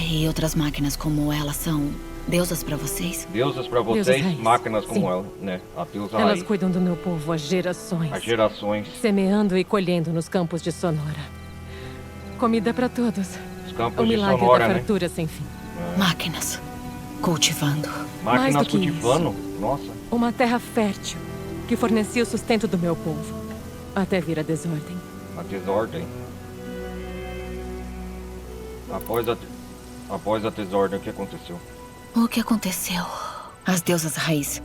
[SPEAKER 8] E outras máquinas como ela são deusas pra vocês?
[SPEAKER 1] Deusas pra
[SPEAKER 14] Deusas
[SPEAKER 1] vocês,
[SPEAKER 14] raiz.
[SPEAKER 1] máquinas como
[SPEAKER 14] Sim.
[SPEAKER 1] ela, né? A deusa
[SPEAKER 14] Elas
[SPEAKER 1] raiz.
[SPEAKER 14] cuidam do meu povo há gerações.
[SPEAKER 1] Há gerações.
[SPEAKER 14] Semeando e colhendo nos campos de Sonora. Comida pra todos.
[SPEAKER 1] Os campos
[SPEAKER 14] O
[SPEAKER 1] de
[SPEAKER 14] milagre
[SPEAKER 1] Sonora,
[SPEAKER 14] da
[SPEAKER 1] né?
[SPEAKER 14] fartura sem fim.
[SPEAKER 8] Máquinas. Cultivando.
[SPEAKER 14] Mais
[SPEAKER 1] Máquinas
[SPEAKER 14] do que
[SPEAKER 1] cultivando? Nossa.
[SPEAKER 14] Uma terra fértil que fornecia o sustento do meu povo. Até vir a desordem.
[SPEAKER 1] A desordem. Após a desordem, o que aconteceu?
[SPEAKER 8] O que aconteceu? As deusas raiz.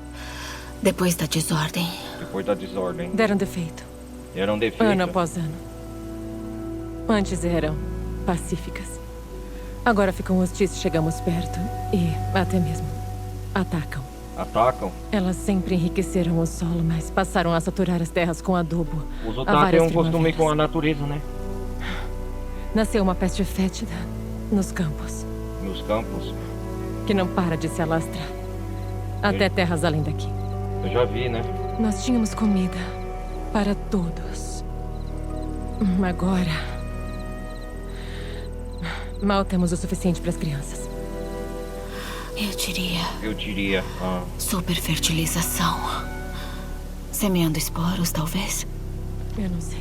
[SPEAKER 8] Depois da desordem.
[SPEAKER 1] Depois da desordem.
[SPEAKER 14] Deram defeito.
[SPEAKER 1] Eram defeitos.
[SPEAKER 14] Ano após ano. Antes eram pacíficas. Agora ficam hostis se chegamos perto. E até mesmo atacam.
[SPEAKER 1] Atacam?
[SPEAKER 14] Elas sempre enriqueceram o solo, mas passaram a saturar as terras com adubo.
[SPEAKER 1] Os
[SPEAKER 14] há
[SPEAKER 1] Otaku
[SPEAKER 14] várias
[SPEAKER 1] têm um costume
[SPEAKER 14] primaveras.
[SPEAKER 1] com a natureza, né?
[SPEAKER 14] Nasceu uma peste fétida nos campos,
[SPEAKER 1] Nos campos.
[SPEAKER 14] que não para de se alastrar. Até terras além daqui.
[SPEAKER 1] Eu já vi, né?
[SPEAKER 14] Nós tínhamos comida para todos. Agora, mal temos o suficiente para as crianças.
[SPEAKER 8] Eu diria. Superfertilização. Semeando esporos, talvez?
[SPEAKER 14] Eu não sei.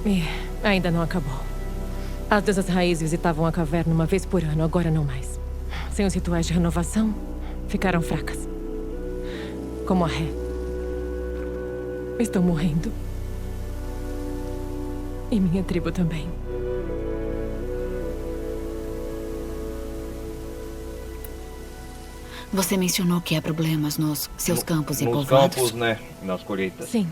[SPEAKER 14] E ainda não acabou. As deusas raiz visitavam a caverna uma vez por ano, agora não mais. Sem os rituais de renovação, ficaram fracas. Como a Ré. Estou morrendo. E minha tribo também.
[SPEAKER 8] Você mencionou que há problemas nos seus campos e
[SPEAKER 1] Nos
[SPEAKER 8] povoados.
[SPEAKER 1] campos, né? Nas colheitas.
[SPEAKER 14] Sim.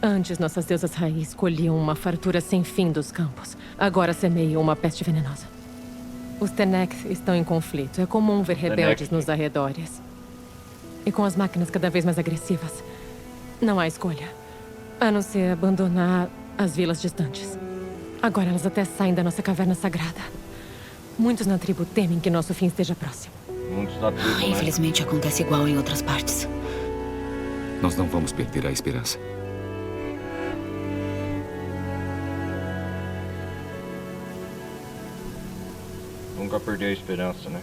[SPEAKER 14] Antes, nossas deusas raiz colhiam uma fartura sem fim dos campos. Agora semeiam uma peste venenosa. Os Tenek estão em conflito. É comum ver rebeldes nos arredores. E com as máquinas cada vez mais agressivas, não há escolha. A não ser abandonar as vilas distantes. Agora elas até saem da nossa caverna sagrada. Muitos na tribo temem que nosso fim esteja próximo.
[SPEAKER 1] Muitos da tribo, né?
[SPEAKER 8] Infelizmente acontece igual em outras partes.
[SPEAKER 13] Nós não vamos perder a esperança.
[SPEAKER 1] Nunca perdeu a esperança, né?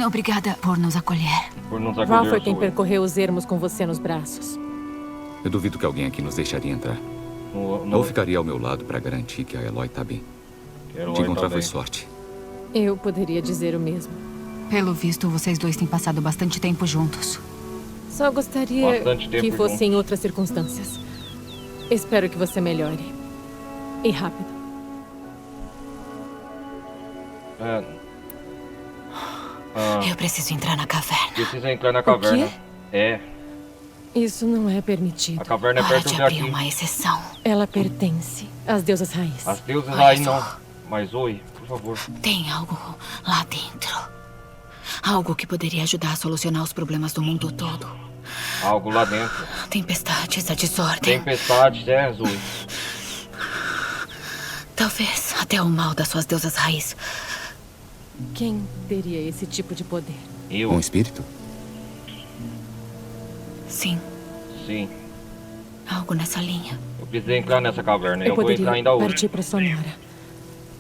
[SPEAKER 4] Obrigada por nos acolher.
[SPEAKER 1] Por nos
[SPEAKER 14] Val
[SPEAKER 1] acolher.
[SPEAKER 14] foi quem
[SPEAKER 1] Zoe.
[SPEAKER 14] percorreu os ermos com você nos braços.
[SPEAKER 13] Eu duvido que alguém aqui nos deixaria entrar. Ou ficaria ao meu lado para garantir que a Eloy tá bem.
[SPEAKER 1] Eloy
[SPEAKER 13] Te encontrar
[SPEAKER 1] tá
[SPEAKER 13] foi
[SPEAKER 1] bem.
[SPEAKER 13] sorte.
[SPEAKER 14] Eu poderia dizer o mesmo.
[SPEAKER 4] Pelo visto, vocês dois têm passado bastante tempo juntos.
[SPEAKER 14] Só gostaria
[SPEAKER 1] Bastante tempo
[SPEAKER 14] que fosse
[SPEAKER 1] junto.
[SPEAKER 14] em outras circunstâncias. Espero que você melhore. E rápido.
[SPEAKER 8] Eu preciso entrar na caverna.
[SPEAKER 1] Precisa entrar na caverna.
[SPEAKER 14] quê?
[SPEAKER 1] É.
[SPEAKER 14] Isso não é permitido.
[SPEAKER 1] A caverna é
[SPEAKER 8] Hora
[SPEAKER 1] perto
[SPEAKER 8] de
[SPEAKER 1] daqui.
[SPEAKER 8] abrir uma exceção.
[SPEAKER 14] Ela pertence às deusas raiz.
[SPEAKER 1] As deusas
[SPEAKER 8] Olha
[SPEAKER 1] aí
[SPEAKER 8] só.
[SPEAKER 1] não. Mas oi, por favor.
[SPEAKER 8] Tem algo lá dentro. Algo que poderia ajudar a solucionar os problemas do mundo todo.
[SPEAKER 1] Algo lá dentro.
[SPEAKER 8] Tempestades, a desordem.
[SPEAKER 1] Tempestades, é, Zoe.
[SPEAKER 8] Talvez até o mal das suas deusas raiz.
[SPEAKER 14] Quem teria esse tipo de poder?
[SPEAKER 1] Eu.
[SPEAKER 13] Um espírito?
[SPEAKER 8] Sim,
[SPEAKER 1] Sim.
[SPEAKER 8] algo nessa linha.
[SPEAKER 1] Eu precisei entrar nessa caverna. Eu vou
[SPEAKER 14] poderia
[SPEAKER 1] entrar ainda hoje.
[SPEAKER 14] partir para Sonora.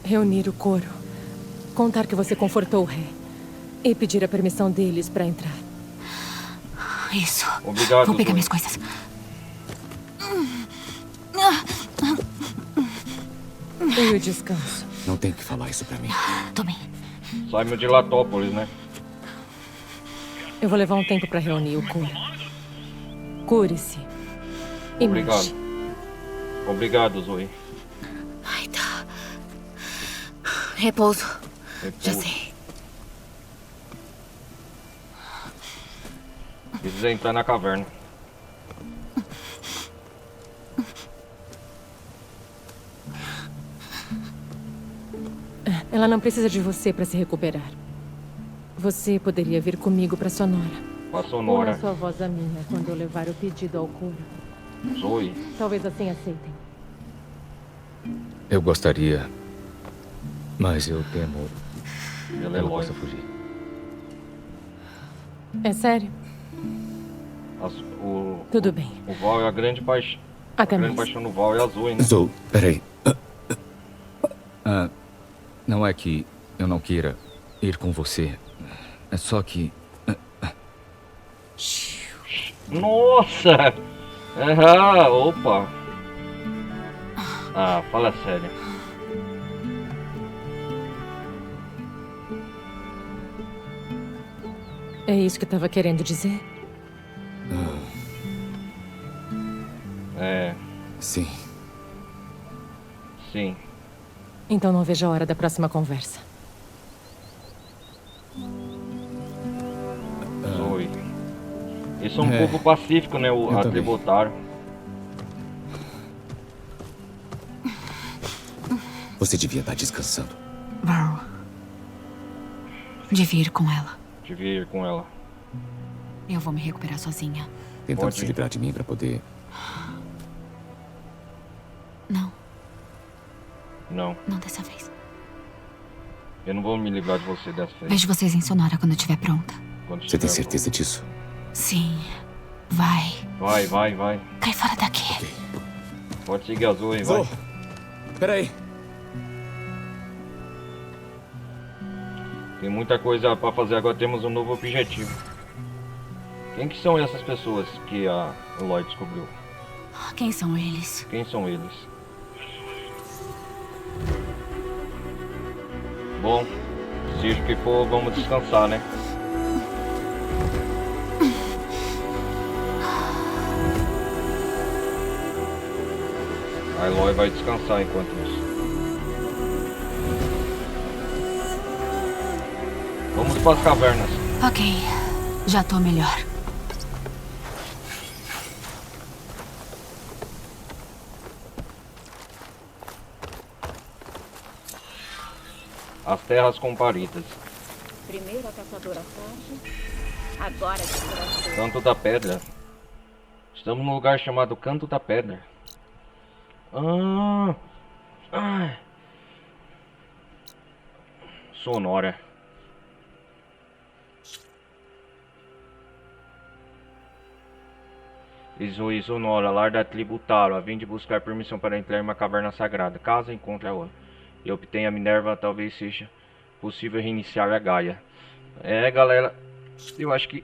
[SPEAKER 14] Reunir o coro. Contar que você confortou o rei. E pedir a permissão deles para entrar.
[SPEAKER 4] Isso.
[SPEAKER 1] Obrigado,
[SPEAKER 4] Vou pegar
[SPEAKER 1] Zoe.
[SPEAKER 4] minhas coisas.
[SPEAKER 14] E o descanso?
[SPEAKER 13] Não tem que falar isso pra mim.
[SPEAKER 4] Tô bem.
[SPEAKER 1] Saímos de Latópolis, né?
[SPEAKER 14] Eu vou levar um tempo pra reunir o cura. Cure-se. E
[SPEAKER 1] Obrigado.
[SPEAKER 14] manche.
[SPEAKER 1] Obrigado, Zoe.
[SPEAKER 8] Ai, tá. Repouso. Já sei.
[SPEAKER 1] Precisa entrar na caverna.
[SPEAKER 14] Ela não precisa de você pra se recuperar. Você poderia vir comigo pra Sonora.
[SPEAKER 1] Pra Sonora.
[SPEAKER 14] Põe a sua voz a minha quando eu levar o pedido ao cura.
[SPEAKER 1] Zoe.
[SPEAKER 14] Talvez assim aceitem.
[SPEAKER 13] Eu gostaria, mas eu temo que
[SPEAKER 1] Ela é
[SPEAKER 13] eu
[SPEAKER 1] loira.
[SPEAKER 13] possa fugir.
[SPEAKER 14] É sério? Tudo bem.
[SPEAKER 1] O Val é a grande paixão.
[SPEAKER 14] Até
[SPEAKER 1] A grande
[SPEAKER 14] mais.
[SPEAKER 1] paixão do Val é a Zoe, né?
[SPEAKER 13] Zou, peraí. Não é que eu não queira ir com você. É só que...
[SPEAKER 1] Nossa! Ah, opa! Ah, fala sério.
[SPEAKER 14] É isso que eu tava querendo dizer?
[SPEAKER 1] É.
[SPEAKER 13] Sim.
[SPEAKER 1] Sim.
[SPEAKER 14] Então não vejo a hora da próxima conversa.
[SPEAKER 1] Zoe. Eles são um
[SPEAKER 13] É.
[SPEAKER 1] povo pacífico, né?
[SPEAKER 13] Eu
[SPEAKER 1] A
[SPEAKER 13] também.
[SPEAKER 1] tributário.
[SPEAKER 13] Você devia estar descansando.
[SPEAKER 4] Val. Devia ir com ela.
[SPEAKER 1] Devia ir com ela.
[SPEAKER 4] Eu vou me recuperar sozinha.
[SPEAKER 13] Tentando
[SPEAKER 1] Pode
[SPEAKER 13] se
[SPEAKER 1] ir.
[SPEAKER 13] livrar de mim pra poder...
[SPEAKER 4] Não,
[SPEAKER 1] Não.
[SPEAKER 4] não dessa vez.
[SPEAKER 1] Eu não vou me livrar de você dessa vez.
[SPEAKER 4] Vejo vocês em Sonora quando eu estiver pronta.
[SPEAKER 1] Quando
[SPEAKER 13] Você tem
[SPEAKER 1] estiver-
[SPEAKER 13] certeza disso?
[SPEAKER 4] Sim. Vai.
[SPEAKER 1] Vai, vai, vai.
[SPEAKER 4] Cai fora daqui.
[SPEAKER 1] Pode seguir a Zoe, vai.
[SPEAKER 13] Peraí.
[SPEAKER 1] Tem muita coisa pra fazer agora, temos um novo objetivo. Quem que são essas pessoas que a Lloyd descobriu?
[SPEAKER 4] Quem são eles?
[SPEAKER 1] Quem são eles? Bom, seja o que for, vamos descansar, né? A Eloy vai descansar enquanto isso. Vamos para as cavernas.
[SPEAKER 4] Ok. Já tô melhor.
[SPEAKER 1] As terras comparidas.
[SPEAKER 15] Primeiro a caçadora foge, agora a exploração.
[SPEAKER 1] Canto da Pedra. Estamos num lugar chamado Canto da Pedra. Sonora. Zoe Sonora, lar da tribo Taro. Vim de buscar permissão para entrar em uma caverna sagrada. Caso encontre-a e obtenha a Minerva, talvez seja possível reiniciar a Gaia. É, galera, eu acho que...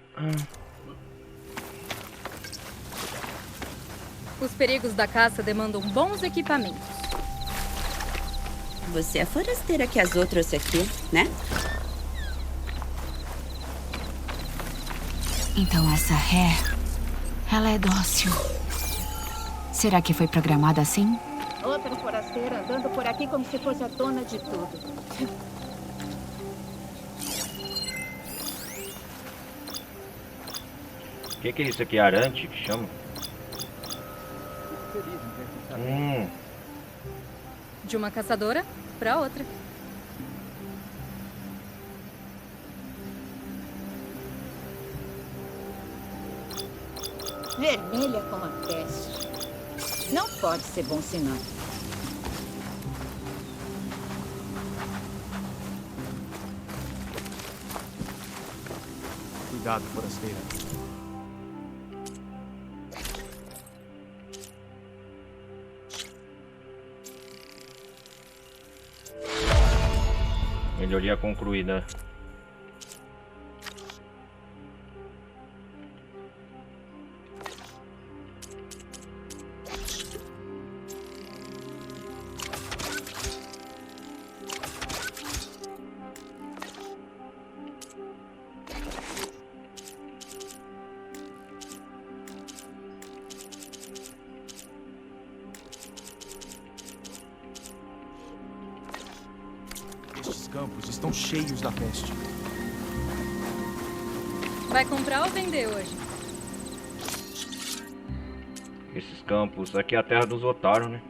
[SPEAKER 16] Os perigos da caça demandam bons equipamentos.
[SPEAKER 17] Você é a forasteira que as outras aqui, né?
[SPEAKER 4] Então essa ré, ela é dócil. Será que foi programada assim?
[SPEAKER 15] Outra forasteira andando por aqui como se fosse a dona de tudo.
[SPEAKER 1] O que é isso aqui? Arante que chama?
[SPEAKER 16] De uma caçadora para outra.
[SPEAKER 15] Vermelha como a peste. Não pode ser bom sinal.
[SPEAKER 2] Cuidado, forasteira.
[SPEAKER 1] Melhoria concluída.
[SPEAKER 12] campos estão cheios da peste.
[SPEAKER 16] Vai comprar ou vender hoje?
[SPEAKER 1] Esses campos aqui é a terra dos otários, né?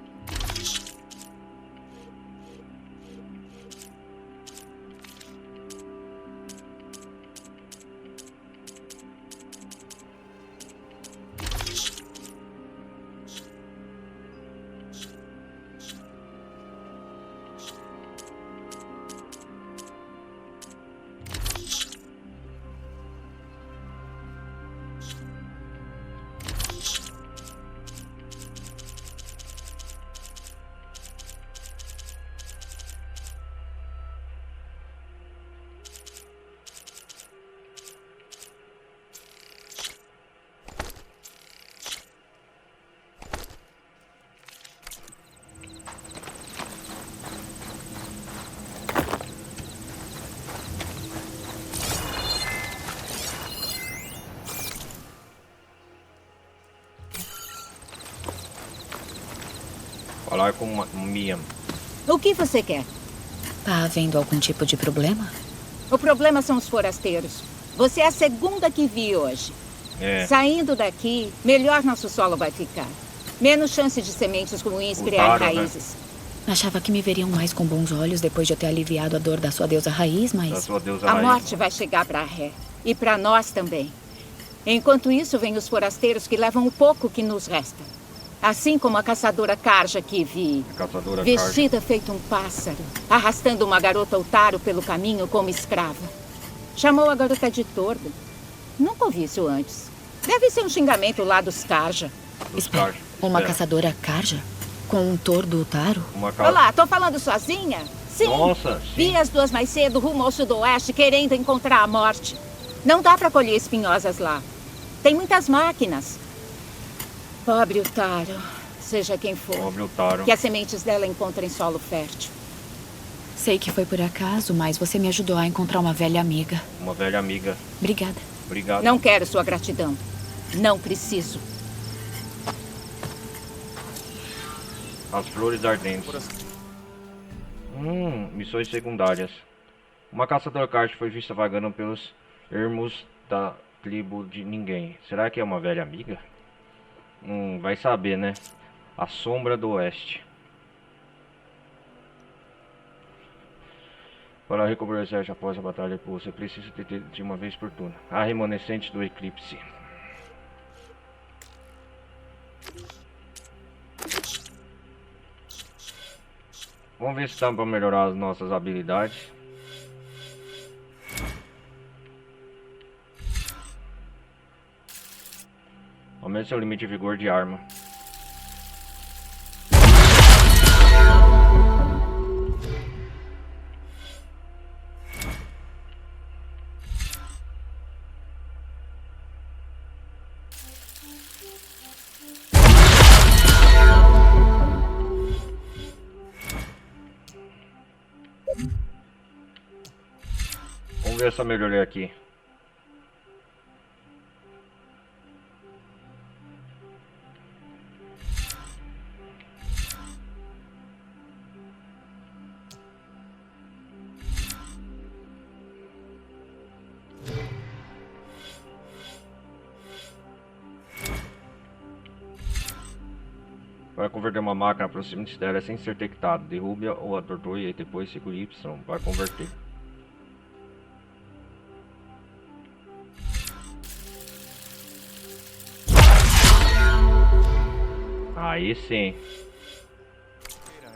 [SPEAKER 1] Falar com Miam.
[SPEAKER 15] O que você quer?
[SPEAKER 8] Tá havendo algum tipo de problema?
[SPEAKER 15] O problema são os forasteiros. Você é a segunda que vi hoje. Saindo daqui, melhor nosso solo vai ficar. Menos chance de sementes ruins criarem raízes.
[SPEAKER 8] Achava que me veriam mais com bons olhos depois de eu ter aliviado a dor da sua deusa raiz, mas...
[SPEAKER 15] A morte vai chegar para Ré. E para nós também. Enquanto isso, vem os forasteiros que levam o pouco que nos resta. Assim como a caçadora Karja que vi. Vestida feito um pássaro, arrastando uma garota Otaro pelo caminho como escrava. Chamou a garota de tordo. Nunca ouvi isso antes. Deve ser um xingamento lá dos Karja.
[SPEAKER 8] Espera, uma caçadora Karja? Com um tordo Otaro?
[SPEAKER 15] Olá, tô falando sozinha? Sim.
[SPEAKER 1] Nossa, sim.
[SPEAKER 15] Vi as duas mais cedo rumo ao sudoeste querendo encontrar a morte. Não dá pra colher espinhosas lá. Tem muitas máquinas. Pobre Otaro, seja quem for.
[SPEAKER 1] Pobre Otaro.
[SPEAKER 15] Que as sementes dela encontrem solo fértil.
[SPEAKER 8] Sei que foi por acaso, mas você me ajudou a encontrar uma velha amiga.
[SPEAKER 1] Uma velha amiga.
[SPEAKER 8] Obrigada.
[SPEAKER 1] Obrigado.
[SPEAKER 15] Não quero sua gratidão. Não preciso.
[SPEAKER 1] As flores ardentes. Missões secundárias. Uma caçadora Karja foi vista vagando pelos ermos da tribo de ninguém. Será que é uma velha amiga? Vai saber, né? A sombra do oeste. Para recuperar o exército após a batalha, você precisa ter de uma vez por turno. A remanescente do eclipse. Vamos ver se dá para melhorar as nossas habilidades. Aumente seu limite de vigor de arma. Vamos ver essa melhoria aqui. Para converter uma máquina, aproxime-se dela sem ser detectado. Derrube-a ou a torture e depois segure Y para converter. Aí sim.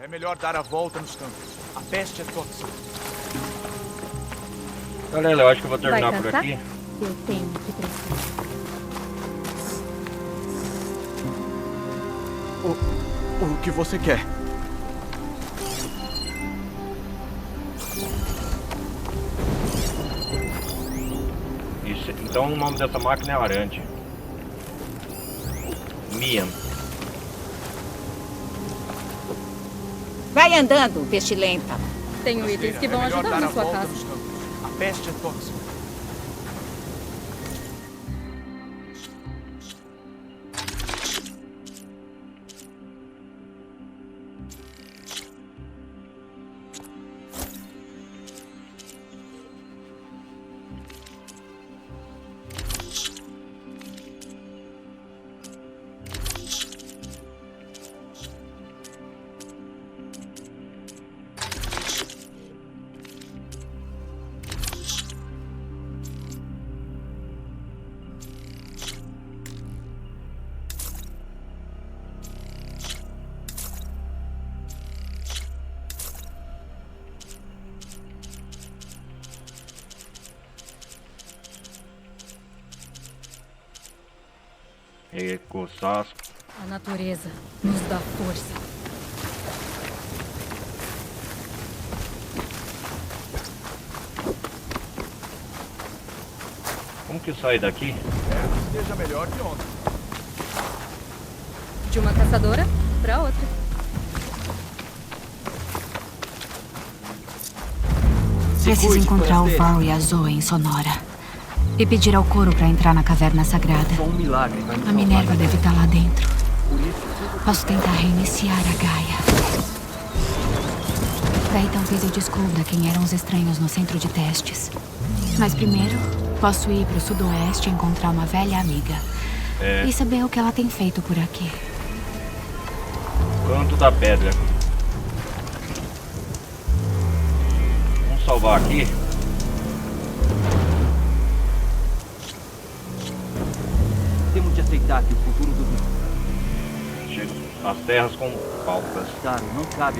[SPEAKER 12] É melhor dar a volta nos campos. A peste é tóxica.
[SPEAKER 1] Galera, eu acho que eu vou terminar por aqui.
[SPEAKER 14] Eu tenho que prestar.
[SPEAKER 12] O que você quer?
[SPEAKER 1] Isso, então o nome dessa máquina é Arante. Miam.
[SPEAKER 15] Vai andando, pestilenta.
[SPEAKER 16] Tenho itens que vão ajudar na sua casa.
[SPEAKER 12] A peste é tóxica.
[SPEAKER 1] Ecossasco.
[SPEAKER 16] A natureza nos dá força.
[SPEAKER 1] Como que eu saio daqui?
[SPEAKER 12] Esteja melhor que ontem.
[SPEAKER 16] De uma caçadora pra outra.
[SPEAKER 4] Preciso encontrar o Varl e a Zoe em Sonora. E pedir ao Coro pra entrar na caverna sagrada.
[SPEAKER 18] Só um milagre vai me
[SPEAKER 4] A Minerva deve estar lá dentro.
[SPEAKER 18] Por isso,
[SPEAKER 4] Posso tentar reiniciar a Gaia. Daí talvez eu descubra quem eram os estranhos no centro de testes. Mas primeiro, posso ir pro sudoeste e encontrar uma velha amiga. E saber o que ela tem feito por aqui.
[SPEAKER 1] Canto da Pedra. Vamos salvar aqui.
[SPEAKER 18] temos de aceitar que o futuro do...
[SPEAKER 1] As terras com pautas.
[SPEAKER 18] Claro, não cabe.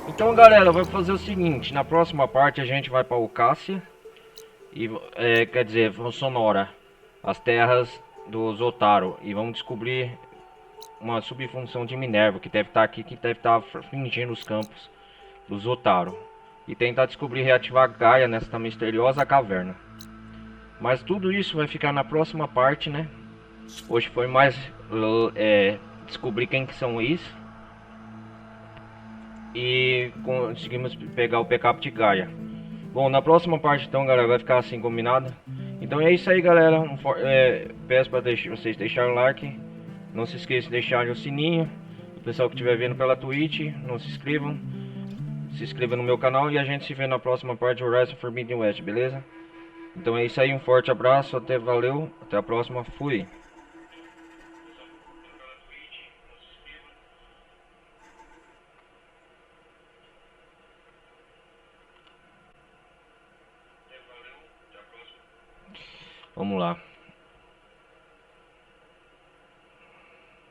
[SPEAKER 1] Então, galera, vai fazer o seguinte. Na próxima parte a gente vai para Ocácia. E, quer dizer, Sonora. As terras do Zotaro. E vamos descobrir uma subfunção de Minerva que deve estar aqui, que deve estar fingindo os campos do Zotaro. E tentar descobrir e reativar Gaia nesta misteriosa caverna. Mas tudo isso vai ficar na próxima parte, né? Hoje foi mais descobrir quem que são isso. E conseguimos pegar o backup de Gaia. Bom, na próxima parte então, galera, vai ficar assim combinado. Então é isso aí, galera. Peço para vocês deixarem o like. Não se esqueça de deixar o sininho. O pessoal que estiver vendo pela Twitch, não se inscrevam. Se inscreva no meu canal e a gente se vê na próxima parte de Horizon Forbidden West, beleza? Então é isso aí, um forte abraço, valeu, até a próxima, fui! Vamos lá.